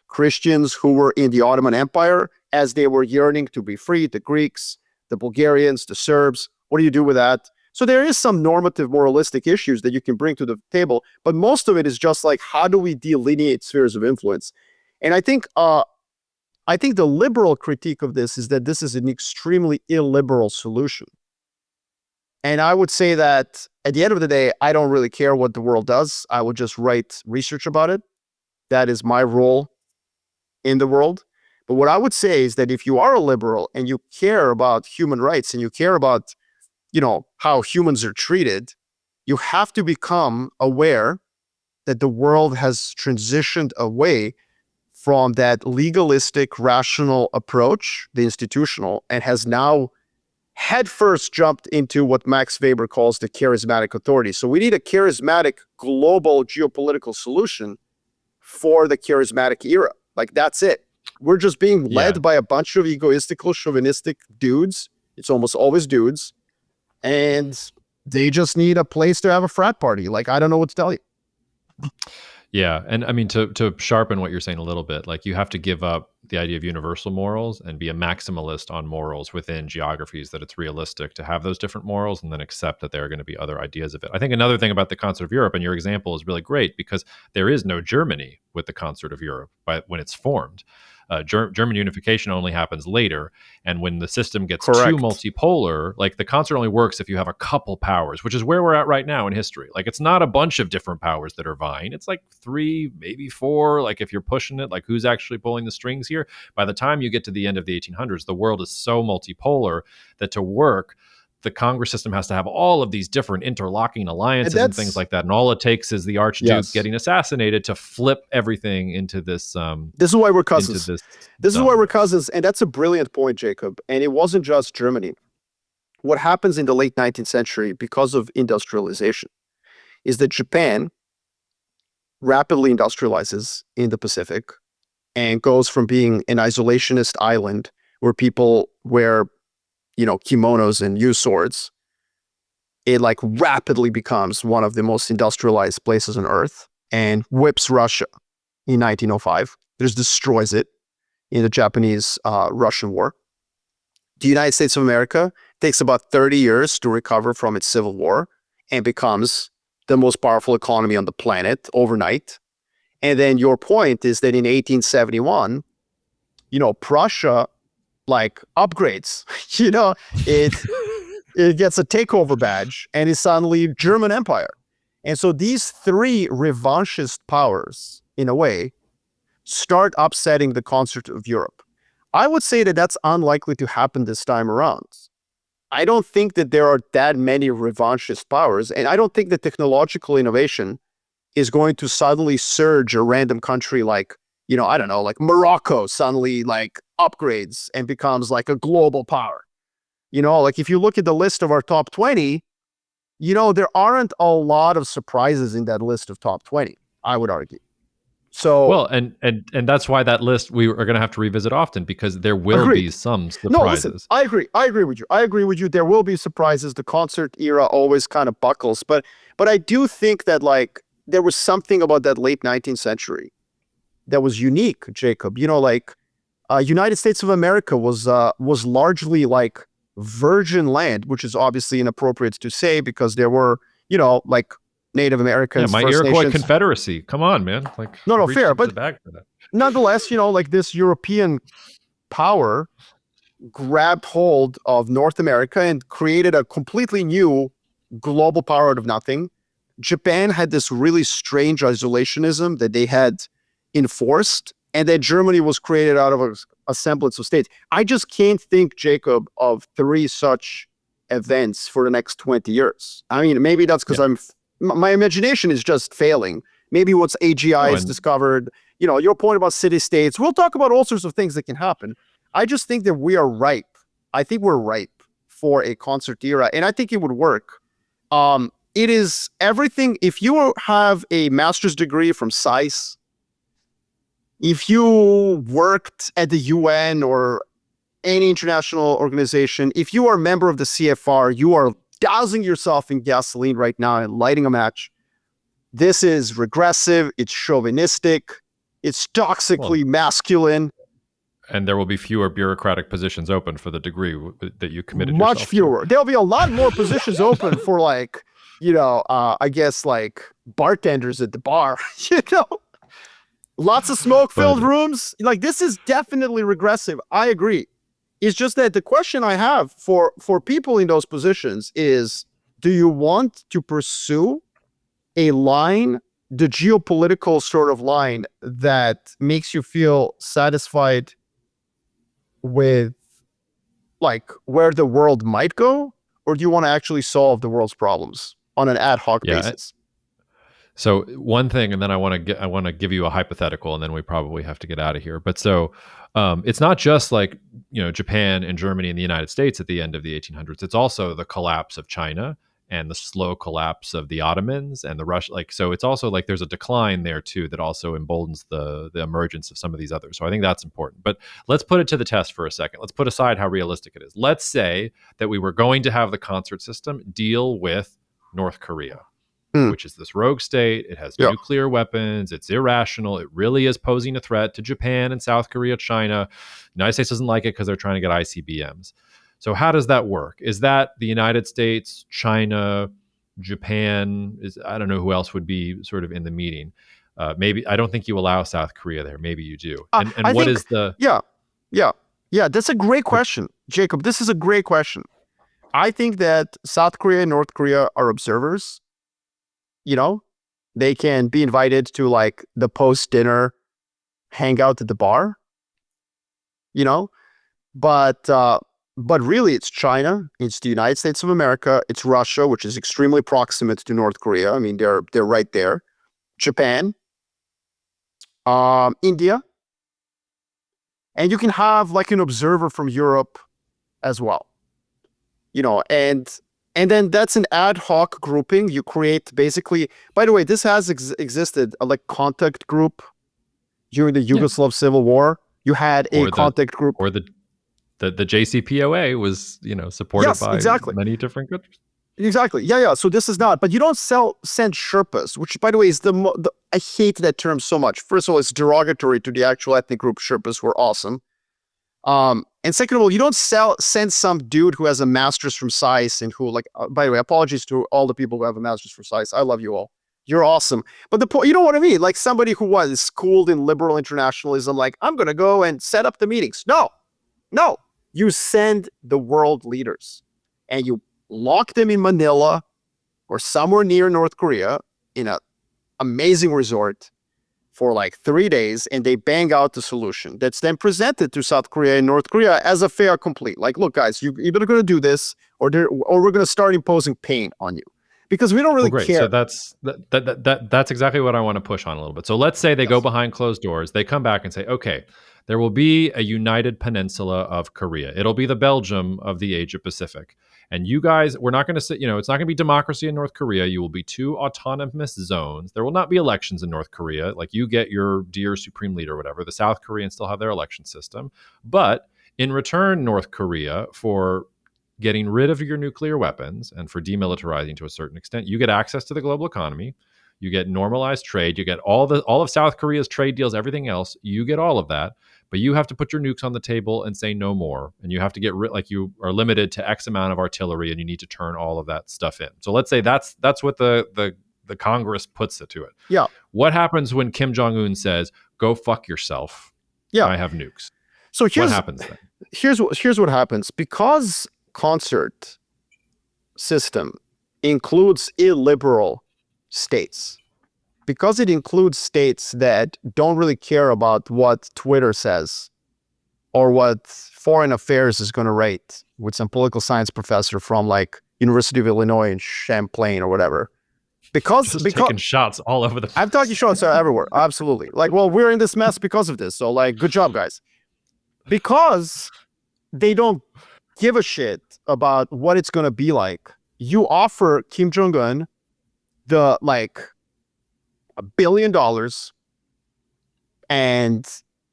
Christians who were in the Ottoman Empire as they were yearning to be free, the Greeks, the Bulgarians, the Serbs. What do you do with that? So there is some normative, moralistic issues that you can bring to the table, but most of it is just like, how do we delineate spheres of influence? And I think the liberal critique of this is that this is an extremely illiberal solution. And I would say that at the end of the day, I don't really care what the world does. I will just write research about it. That is my role in the world. But what I would say is that if you are a liberal and you care about human rights and you care about, how humans are treated, you have to become aware that the world has transitioned away from that legalistic, rational approach, the institutional, and has now headfirst jumped into what Max Weber calls the charismatic authority. So we need a charismatic global geopolitical solution for the charismatic era. Like, that's it. We're just being led by a bunch of egoistical, chauvinistic dudes. It's almost always dudes. And they just need a place to have a frat party. Like, I don't know what to tell you. Yeah. And I mean, to sharpen what you're saying a little bit, like, you have to give up the idea of universal morals and be a maximalist on morals within geographies that it's realistic to have those different morals, and then accept that there are going to be other ideas of it. I think another thing about the Concert of Europe, and your example is really great, because there is no Germany with the Concert of Europe when it's formed. German unification only happens later, and when the system gets too multipolar, like, the concert only works if you have a couple powers, which is where we're at right now in history. Like, it's not a bunch of different powers that are vying. It's like 3, maybe 4. Like, if you're pushing it, like, who's actually pulling the strings here? By the time you get to the end of the 1800s, the world is so multipolar that to work, the Congress system has to have all of these different interlocking alliances and things like that. And all it takes is the Archduke getting assassinated to flip everything into this. This is why we're cousins. This is why we're cousins. And that's a brilliant point, Jacob. And it wasn't just Germany. What happens in the late 19th century because of industrialization is that Japan rapidly industrializes in the Pacific and goes from being an isolationist island where people wear kimonos and use swords. It rapidly becomes one of the most industrialized places on Earth and whips Russia in 1905. Just destroys it in the Japanese-Russian War. The United States of America takes about 30 years to recover from its civil war and becomes the most powerful economy on the planet overnight. And then your point is that in 1871, Prussia upgrades, it gets a takeover badge and is suddenly German Empire. And so these 3 revanchist powers, in a way, start upsetting the Concert of Europe. I would say that that's unlikely to happen this time around. I don't think that there are that many revanchist powers, and I don't think that technological innovation is going to suddenly surge a random country like Morocco suddenly upgrades and becomes a global power. If you look at the list of our top 20, there aren't a lot of surprises in that list of top 20, I would argue. So well, and that's why that list we are going to have to revisit often, because there will be some surprises. No, listen, I agree with you. There will be surprises. The concert era always kind of buckles, but I do think that there was something about that late 19th century that was unique, Jacob. United States of America was largely virgin land, which is obviously inappropriate to say because there were, like Native Americans, my First Iroquois Nations. Confederacy. Come on, man. Like, No, reached fair. into the But bag for that. nonetheless, like this European power grabbed hold of North America and created a completely new global power out of nothing. Japan had this really strange isolationism that they had enforced, and that Germany was created out of a semblance of states. I just can't think, Jacob, of three such events for the next 20 years. I mean, maybe that's because my imagination is just failing. Maybe what's AGI has discovered, your point about city-states. We'll talk about all sorts of things that can happen. I just think that we are ripe. I think we're ripe for a concert era, and I think it would work. It is everything. If you have a master's degree from SAIS, if you worked at the UN or any international organization, if you are a member of the CFR, you are dousing yourself in gasoline right now and lighting a match. This is regressive. It's chauvinistic. It's toxically masculine. And there will be fewer bureaucratic positions open for the degree that you committed Much yourself fewer. to. There'll be a lot more positions open for I guess like bartenders at the bar, Lots of smoke-filled rooms. Like, this is definitely regressive. I agree. It's just that the question I have for people in those positions is, do you want to pursue a line, the geopolitical sort of line that makes you feel satisfied with like where the world might go, or do you want to actually solve the world's problems on an ad hoc basis? So one thing, and then I want to give you a hypothetical, and then we probably have to get out of here. But so it's not just like Japan and Germany and the United States at the end of the 1800s. It's also the collapse of China and the slow collapse of the Ottomans and the Russia. Like, so it's also like there's a decline there too that also emboldens the emergence of some of these others. So I think that's important. But let's put it to the test for a second. Let's put aside how realistic it is. Let's say that we were going to have the concert system deal with North Korea, which is this rogue state. It has nuclear weapons. It's irrational. It really is posing a threat to Japan and South Korea, China. The United States doesn't like it because they're trying to get ICBMs. So how does that work? Is that the United States, China, Japan? I don't know who else would be sort of in the meeting. Maybe I don't think you allow South Korea there. Maybe you do. And that's a great question, Jacob. This is a great question. I think that South Korea and North Korea are observers. They can be invited to like the post-dinner hangout at the bar, but really it's China, it's the United States of America, it's Russia, which is extremely proximate to North Korea. I mean, they're right there. Japan, India, and you can have like an observer from Europe as well, and then that's an ad hoc grouping. You create basically, by the way, this has existed, a like contact group during the Yugoslav Civil War. You had a contact group. Or the JCPOA was, supported by many different countries. Exactly. Yeah. So this is not, but you don't send Sherpas, which by the way is I hate that term so much. First of all, it's derogatory to the actual ethnic group Sherpas, who are awesome. And second of all, you don't send some dude who has a master's from SAIS and who, like, by the way, apologies to all the people who have a master's from SAIS. I love you all. You're awesome. But the point, you know what I mean? Like somebody who was schooled in liberal internationalism, like, I'm going to go and set up the meetings. No. You send the world leaders and you lock them in Manila or somewhere near North Korea in an amazing resort for like 3 days, and they bang out the solution that's then presented to South Korea and North Korea as a fait accompli. Like, look, guys, you're either going to do this or we're going to start imposing pain on you, because we don't really care. So that's exactly what I want to push on a little bit. So let's say they go behind closed doors. They come back and say, okay, there will be a united peninsula of Korea. It'll be the Belgium of the Asia Pacific. And you guys, we're not going to sit, it's not going to be democracy in North Korea. You will be two autonomous zones. There will not be elections in North Korea. Like, you get your dear supreme leader or whatever. The South Koreans still have their election system. But in return, North Korea, for getting rid of your nuclear weapons and for demilitarizing to a certain extent, you get access to the global economy. You get normalized trade. You get all of South Korea's trade deals, everything else. You get all of that, but you have to put your nukes on the table and say no more. And you have to get like you are limited to X amount of artillery, and you need to turn all of that stuff in. So let's say that's what the Congress puts it to it. Yeah. What happens when Kim Jong-un says, "Go fuck yourself"? Yeah. I have nukes. So what happens then? Here's what happens. Because concert system includes illiberal states, because it includes states that don't really care about what Twitter says or what foreign affairs is going to rate with some political science professor from like University of Illinois in Champaign or whatever. Because taking shots all over the place. I'm talking shots everywhere. Absolutely. Like, well, we're in this mess because of this. So like, good job, guys. Because they don't give a shit about what it's going to be like. You offer Kim Jong-un the like $1 billion and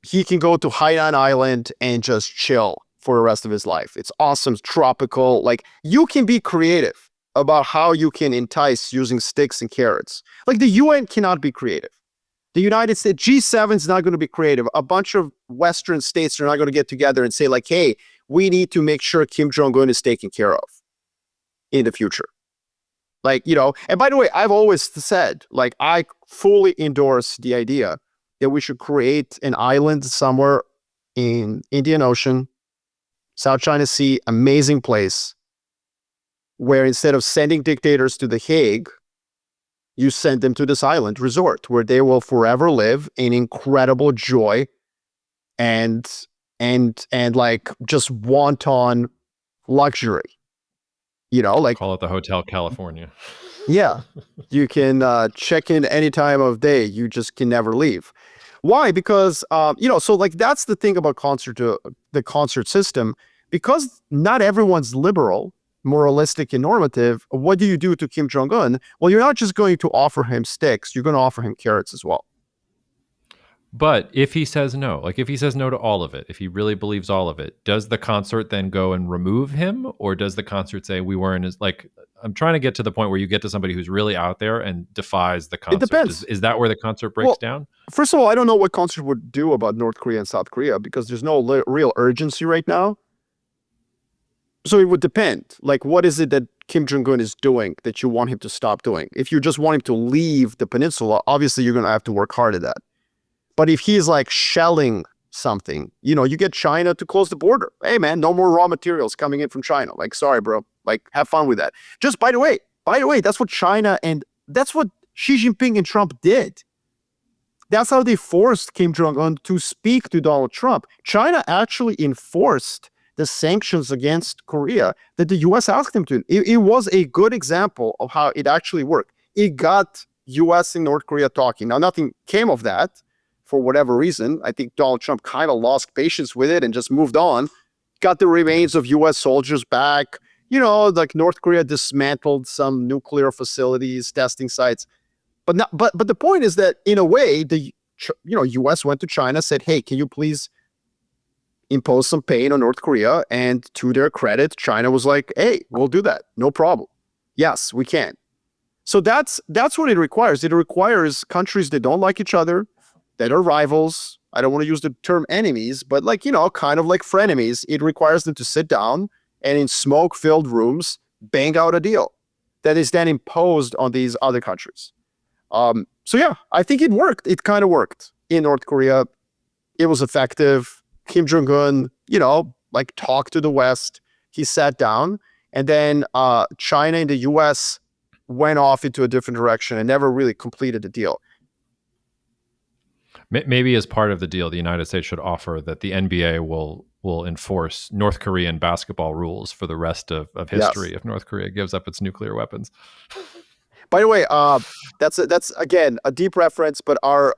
he can go to Hainan Island and just chill for the rest of his life. It's awesome. It's tropical. Like, you can be creative about how you can entice using sticks and carrots. Like, the UN cannot be creative. The United States, G7 is not going to be creative. A bunch of Western states are not going to get together and say like, hey, we need to make sure Kim Jong-un is taken care of in the future. Like, you know, and by the way, I've always said, like, I fully endorse the idea that we should create an island somewhere in Indian Ocean, South China Sea, amazing place, where instead of sending dictators to The Hague, you send them to this island resort where they will forever live in incredible joy and like just wanton luxury. You know, like, call it the Hotel California. Yeah. You can check in any time of day. You just can never leave. Why? Because, you know, so like that's the thing about the concert system, because not everyone's liberal, moralistic, and normative. What do you do to Kim Jong-un? Well, you're not just going to offer him sticks. You're going to offer him carrots as well. But if he says no, like if he says no to all of it, if he really believes all of it, does the concert then go and remove him? Or does the concert say we weren't as like, I'm trying to get to the point where you get to somebody who's really out there and defies the concert. It depends. Is that where the concert breaks down? First of all, I don't know what concert would do about North Korea and South Korea because there's no real urgency right now. So it would depend. Like, what is it that Kim Jong-un is doing that you want him to stop doing? If you just want him to leave the peninsula, obviously you're going to have to work hard at that. But if he's like shelling something, you know, you get China to close the border. Hey, man, no more raw materials coming in from China. Like, sorry, bro. Like, have fun with that. Just by the way, that's what China and that's what Xi Jinping and Trump did. That's how they forced Kim Jong-un to speak to Donald Trump. China actually enforced the sanctions against Korea that the U.S. asked them to. It was a good example of how it actually worked. It got U.S. and North Korea talking. Now, nothing came of that. For whatever reason, I think Donald Trump kind of lost patience with it and just moved on, got the remains of U.S. soldiers back. You know, like North Korea dismantled some nuclear facilities, testing sites. But the point is that in a way, the U.S. went to China, said, hey, can you please impose some pain on North Korea? And to their credit, China was like, hey, we'll do that. No problem. Yes, we can. So that's what it requires. It requires countries that don't like each other, that are rivals. I don't want to use the term enemies, but like, you know, kind of like frenemies. It requires them to sit down and in smoke-filled rooms, bang out a deal that is then imposed on these other countries. So yeah, I think it worked. It kind of worked in North Korea. It was effective. Kim Jong-un, you know, like talked to the West. He sat down, and then China and the US went off into a different direction and never really completed the deal. Maybe as part of the deal, the United States should offer that the NBA will enforce North Korean basketball rules for the rest of history if North Korea gives up its nuclear weapons. By the way, that's again a deep reference, but our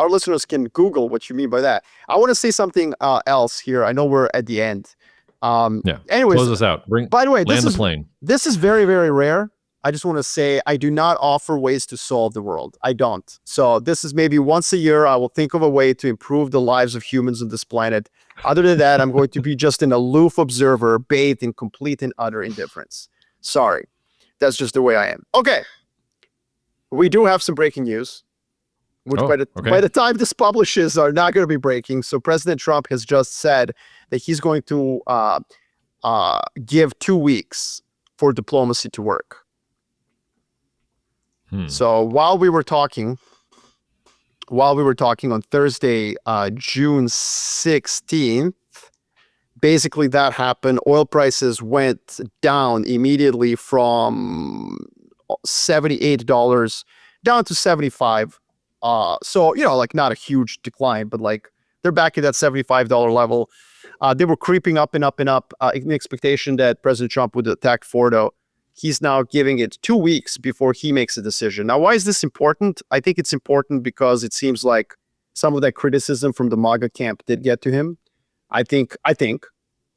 listeners can Google what you mean by that. I want to say something else here. I know we're at the end. Anyways, close us out. By the way, land the plane. This is very, very rare. I just want to say I do not offer ways to solve the world. I don't. So this is maybe once a year I will think of a way to improve the lives of humans on this planet. Other than that, I'm going to be just an aloof observer bathed in complete and utter indifference. Sorry. That's just the way I am. Okay. We do have some breaking news, which by the time this publishes are not going to be breaking. So President Trump has just said that he's going to give 2 weeks for diplomacy to work. So while we were talking on Thursday, June 16th, basically that happened. Oil prices went down immediately from $78 down to $75. So, like not a huge decline, but like they're back at that $75 level. They were creeping up and up and up in the expectation that President Trump would attack Fordo. He's now giving it 2 weeks before he makes a decision. Now, why is this important? I think it's important because it seems like some of that criticism from the MAGA camp did get to him. I think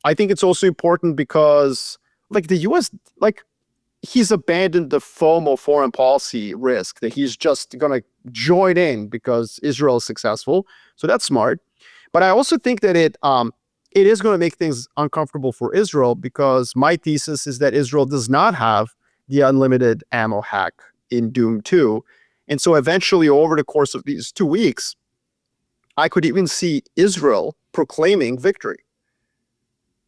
it's also important because, like, the U.S., like, he's abandoned the FOMO foreign policy risk that he's just going to join in because Israel is successful. So that's smart. But I also think that it is going to make things uncomfortable for Israel because my thesis is that Israel does not have the unlimited ammo hack in Doom 2. And so eventually over the course of these 2 weeks, I could even see Israel proclaiming victory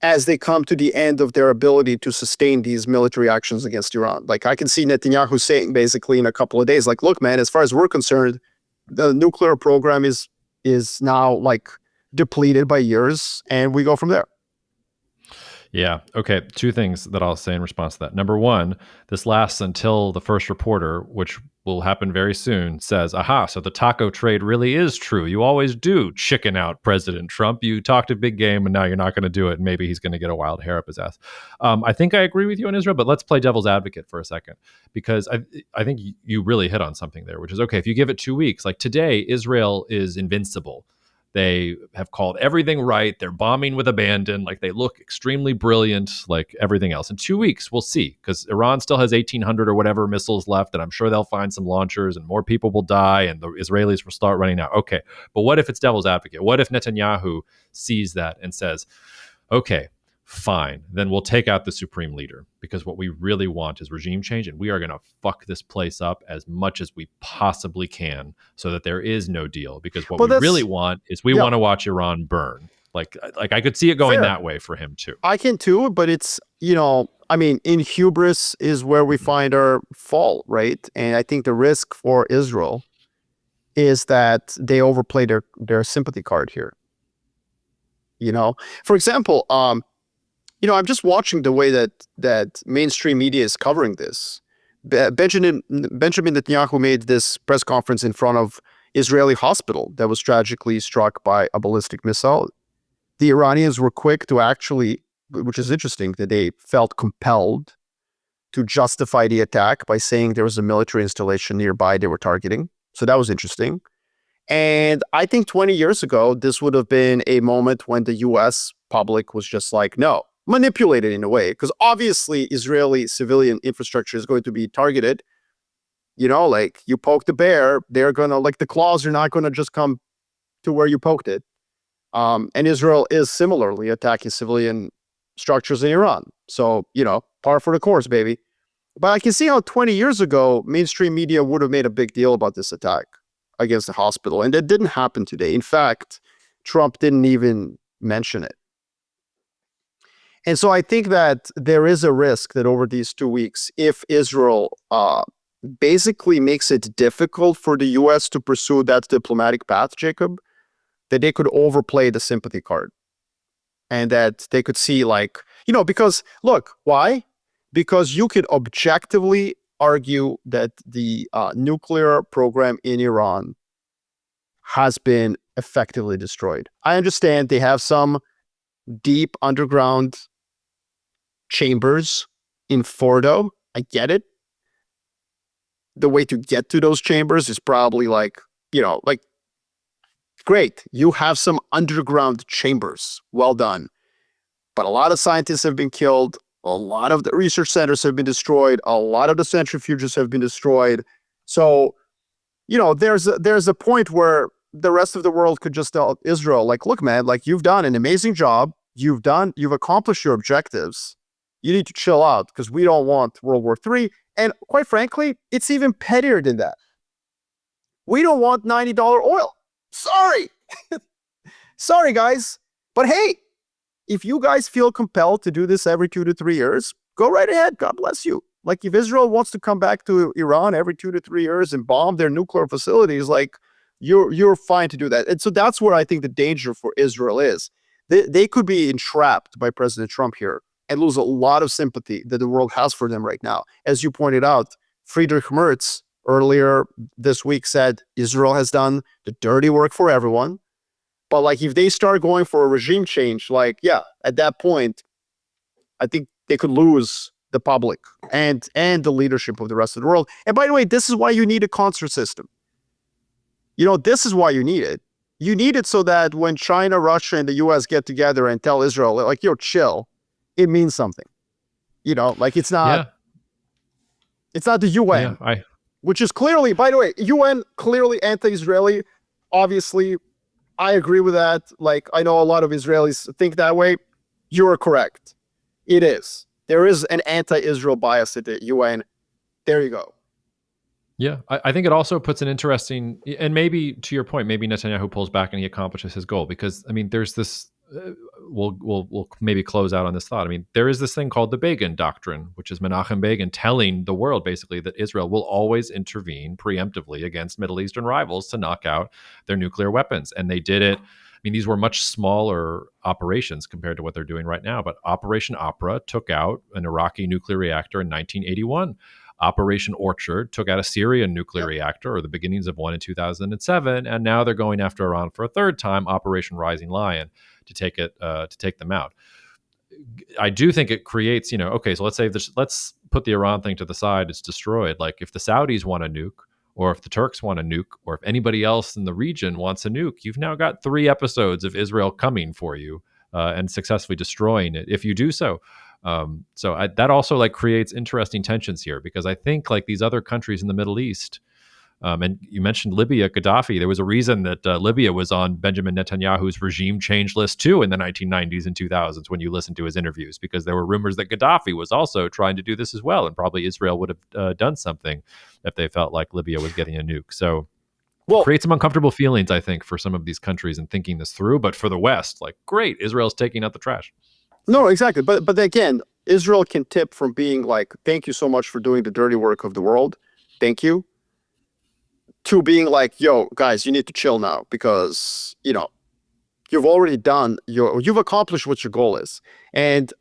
as they come to the end of their ability to sustain these military actions against Iran. Like, I can see Netanyahu saying basically in a couple of days, like, look, man, as far as we're concerned, the nuclear program is now like depleted by years, and we go from there. Yeah. Okay. 2 things that I'll say in response to that. Number one, this lasts until the first reporter, which will happen very soon, says, aha, so the taco trade really is true. You always do chicken out President Trump. You talked a big game and now you're not going to do it. And maybe he's going to get a wild hair up his ass. I think I agree with you on Israel, but let's play devil's advocate for a second, because I think you really hit on something there, which is, okay, if you give it 2 weeks, like today, Israel is invincible. They have called everything right. They're bombing with abandon. Like, they look extremely brilliant, like everything else. In 2 weeks, we'll see, because Iran still has 1,800 or whatever missiles left, and I'm sure they'll find some launchers and more people will die and the Israelis will start running out. Okay, but what if it's devil's advocate? What if Netanyahu sees that and says, okay, fine, then we'll take out the supreme leader, because what we really want is regime change, and we are going to fuck this place up as much as we possibly can so that there is no deal, because what we really want is we want to watch Iran burn. Like I could see it going that way for him too. I can too, but it's, I mean, in hubris is where we find our fall, right? And I think the risk for Israel is that they overplay their sympathy card here. For example, I'm just watching the way that mainstream media is covering this. Benjamin Netanyahu made this press conference in front of Israeli hospital that was tragically struck by a ballistic missile. The Iranians were quick to actually, which is interesting, that they felt compelled to justify the attack by saying there was a military installation nearby they were targeting. So that was interesting. And I think 20 years ago, this would have been a moment when the US public was just like, no, manipulated in a way, because obviously Israeli civilian infrastructure is going to be targeted. Like, you poke the bear, they're going to, like, the claws are not going to just come to where you poked it. And Israel is similarly attacking civilian structures in Iran. So, par for the course, baby. But I can see how 20 years ago, mainstream media would have made a big deal about this attack against the hospital. And that didn't happen today. In fact, Trump didn't even mention it. And so I think that there is a risk that over these 2 weeks, if Israel basically makes it difficult for the US to pursue that diplomatic path, Jacob, that they could overplay the sympathy card. And that they could see, like, because, look, why? Because you could objectively argue that the nuclear program in Iran has been effectively destroyed. I understand they have some deep underground chambers in Fordo. I get it. The way to get to those chambers is probably like, great, you have some underground chambers. Well done. But a lot of scientists have been killed. A lot of the research centers have been destroyed. A lot of the centrifuges have been destroyed. So, there's a point where the rest of the world could just tell Israel, like, look, man, like, you've done an amazing job. You've accomplished your objectives. You need to chill out because we don't want World War III. And quite frankly, it's even pettier than that. We don't want $90 oil. Sorry. Sorry, guys. But hey, if you guys feel compelled to do this every 2 to 3 years, go right ahead. God bless you. Like if Israel wants to come back to Iran every 2 to 3 years and bomb their nuclear facilities, like you're fine to do that. And so that's where I think the danger for Israel is. They could be entrapped by President Trump here and lose a lot of sympathy that the world has for them right now. As you pointed out, Friedrich Merz earlier this week said Israel has done the dirty work for everyone. But like if they start going for a regime change, like, yeah, at that point, I think they could lose the public and the leadership of the rest of the world. And by the way, this is why you need a concert system. You know, this is why you need it. You need it so that when China, Russia, and the US get together and tell Israel, like, yo, chill, it means something. You know, like it's not the UN, which is clearly, by the way, UN clearly anti-Israeli. Obviously, I agree with that. Like, I know a lot of Israelis think that way. You are correct. It is. There is an anti-Israel bias at the UN. There you go. Yeah, I think it also puts an interesting, and maybe to your point, maybe Netanyahu pulls back and he accomplishes his goal, because I mean, there's this. We'll maybe close out on this thought. I mean, there is this thing called the Begin Doctrine, which is Menachem Begin telling the world basically that Israel will always intervene preemptively against Middle Eastern rivals to knock out their nuclear weapons, and they did it. I mean, these were much smaller operations compared to what they're doing right now, but Operation Opera took out an Iraqi nuclear reactor in 1981. Operation Orchard took out a Syrian nuclear reactor, or the beginnings of one in 2007, and now they're going after Iran for a third time, Operation Rising Lion, to take them out. I do think it creates, okay, so let's put the Iran thing to the side. It's destroyed. Like if the Saudis want a nuke, or if the Turks want a nuke, or if anybody else in the region wants a nuke, you've now got 3 episodes of Israel coming for you and successfully destroying it if you do so. That also like creates interesting tensions here, because I think like these other countries in the Middle East, and you mentioned Libya, Gaddafi. There was a reason that Libya was on Benjamin Netanyahu's regime change list too in the 1990s and 2000s when you listen to his interviews, because there were rumors that Gaddafi was also trying to do this as well, and probably Israel would have done something if they felt like Libya was getting a nuke. So create some uncomfortable feelings, I think, for some of these countries in thinking this through. But for the West, like, great, Israel's taking out the trash. No, exactly. But again, Israel can tip from being like, thank you so much for doing the dirty work of the world. Thank you. To being like, yo, guys, you need to chill now because, you've already you've accomplished what your goal is. And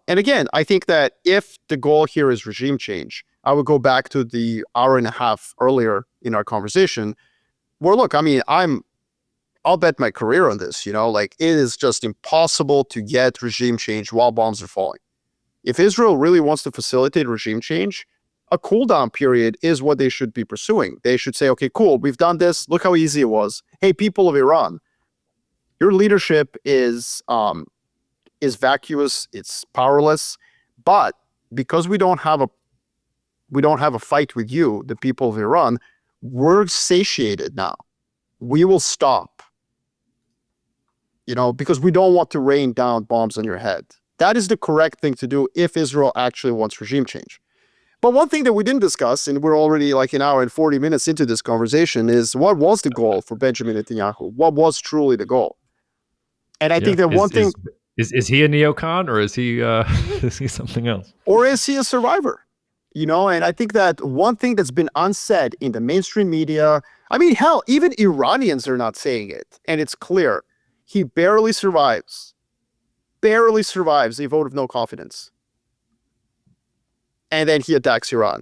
again, I think that if the goal here is regime change, I would go back to the hour and a half earlier in our conversation where, look, I mean, I'll bet my career on this, like it is just impossible to get regime change while bombs are falling. If Israel really wants to facilitate regime change, a cool down period is what they should be pursuing. They should say, okay, cool, we've done this. Look how easy it was. Hey, people of Iran, your leadership is vacuous, it's powerless, but because we don't have a fight with you, the people of Iran, we're satiated now. We will stop. Because we don't want to rain down bombs on your head. That is the correct thing to do if Israel actually wants regime change. But one thing that we didn't discuss, and we're already like an hour and 40 minutes into this conversation, is what was the goal for Benjamin Netanyahu? What was truly the goal? And I think that one thing... Is he a neocon, or is he is he something else? Or is he a survivor? And I think that one thing that's been unsaid in the mainstream media, I mean, hell, even Iranians are not saying it, and it's clear. He barely survives a vote of no confidence. And then he attacks Iran.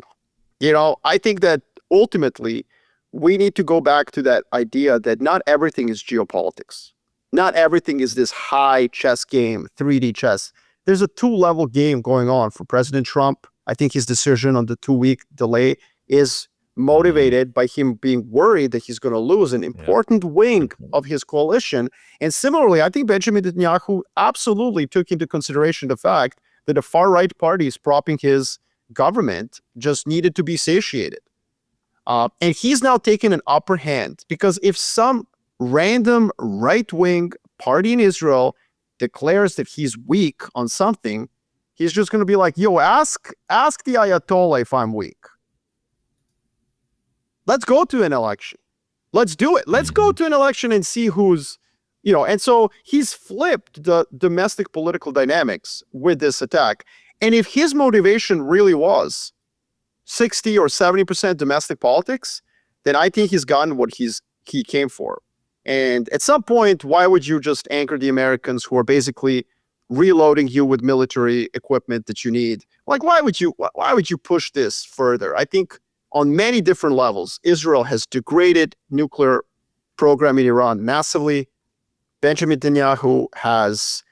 I think that ultimately we need to go back to that idea that not everything is geopolitics. Not everything is this high chess game, 3D chess. There's a 2-level game going on for President Trump. I think his decision on the 2-week delay is motivated by him being worried that he's going to lose an important wing of his coalition. And similarly, I think Benjamin Netanyahu absolutely took into consideration the fact that the far-right parties propping his government just needed to be satiated. And he's now taken an upper hand, because if some random right-wing party in Israel declares that he's weak on something, He's just going to be like, yo, ask the Ayatollah if I'm weak. Let's go to an election. Let's do it. Let's go to an election and see who's, and so he's flipped the domestic political dynamics with this attack. And if his motivation really was 60 or 70% domestic politics, then I think he's gotten what he came for. And at some point, why would you just anchor the Americans who are basically reloading you with military equipment that you need? Like, why would you push this further? I think on many different levels, Israel has degraded nuclear program in Iran massively. Benjamin Netanyahu has,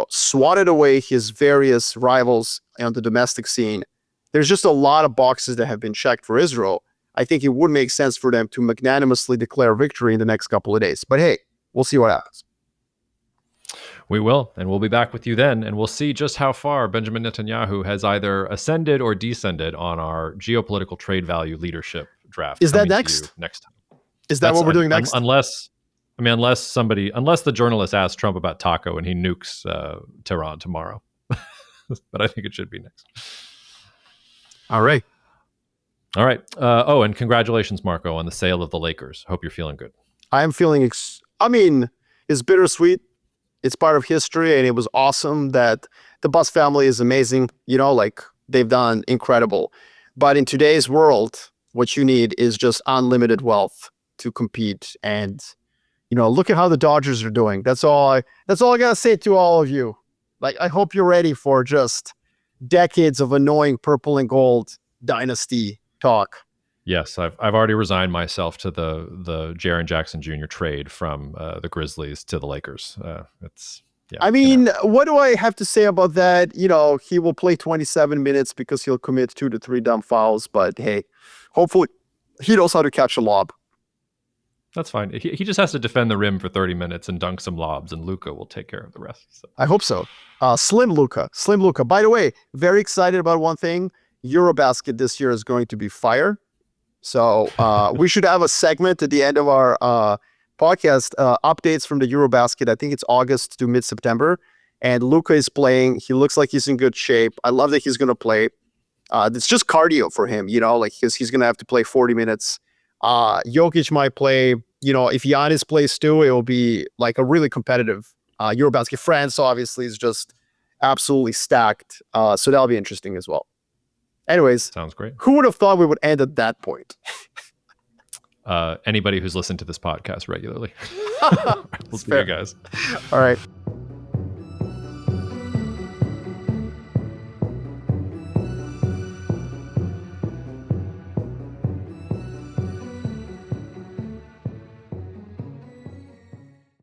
swatted away his various rivals on the domestic scene. There's just a lot of boxes that have been checked for Israel. I think it would make sense for them to magnanimously declare victory in the next couple of days. But hey, we'll see what happens. We will, and we'll be back with you then, and we'll see just how far Benjamin Netanyahu has either ascended or descended on our geopolitical trade value leadership draft. Is that next? Next time. Is that what we're doing next? Unless the journalist asks Trump about Taco and he nukes Tehran tomorrow. But I think it should be next. All right. And congratulations, Marco, on the sale of the Lakers. Hope you're feeling good. I am feeling, it's bittersweet. It's part of history, and it was awesome that the Bus family is amazing. They've done incredible. But in today's world, what you need is just unlimited wealth to compete. And, look at how the Dodgers are doing. That's all I gotta say to all of you. I hope you're ready for just decades of annoying purple and gold dynasty talk. Yes, I've already resigned myself to the Jaren Jackson Jr. trade from the Grizzlies to the Lakers. What do I have to say about that? He will play 27 minutes because he'll commit 2 to 3 dumb fouls. But hey, hopefully he knows how to catch a lob. That's fine. He just has to defend the rim for 30 minutes and dunk some lobs, and Luka will take care of the rest. So. I hope so. Slim Luka. By the way, very excited about one thing. Eurobasket this year is going to be fire. So we should have a segment at the end of our podcast, updates from the Eurobasket. I think it's August to mid-September. And Luka is playing. He looks like he's in good shape. I love that he's going to play. It's just cardio for him, because he's going to have to play 40 minutes. Jokic might play. If Giannis plays too, it will be like a really competitive Eurobasket. France, obviously, is just absolutely stacked. So that'll be interesting as well. Anyways, sounds great. Who would have thought we would end at that point? Anybody who's listened to this podcast regularly. We'll see you guys. All right.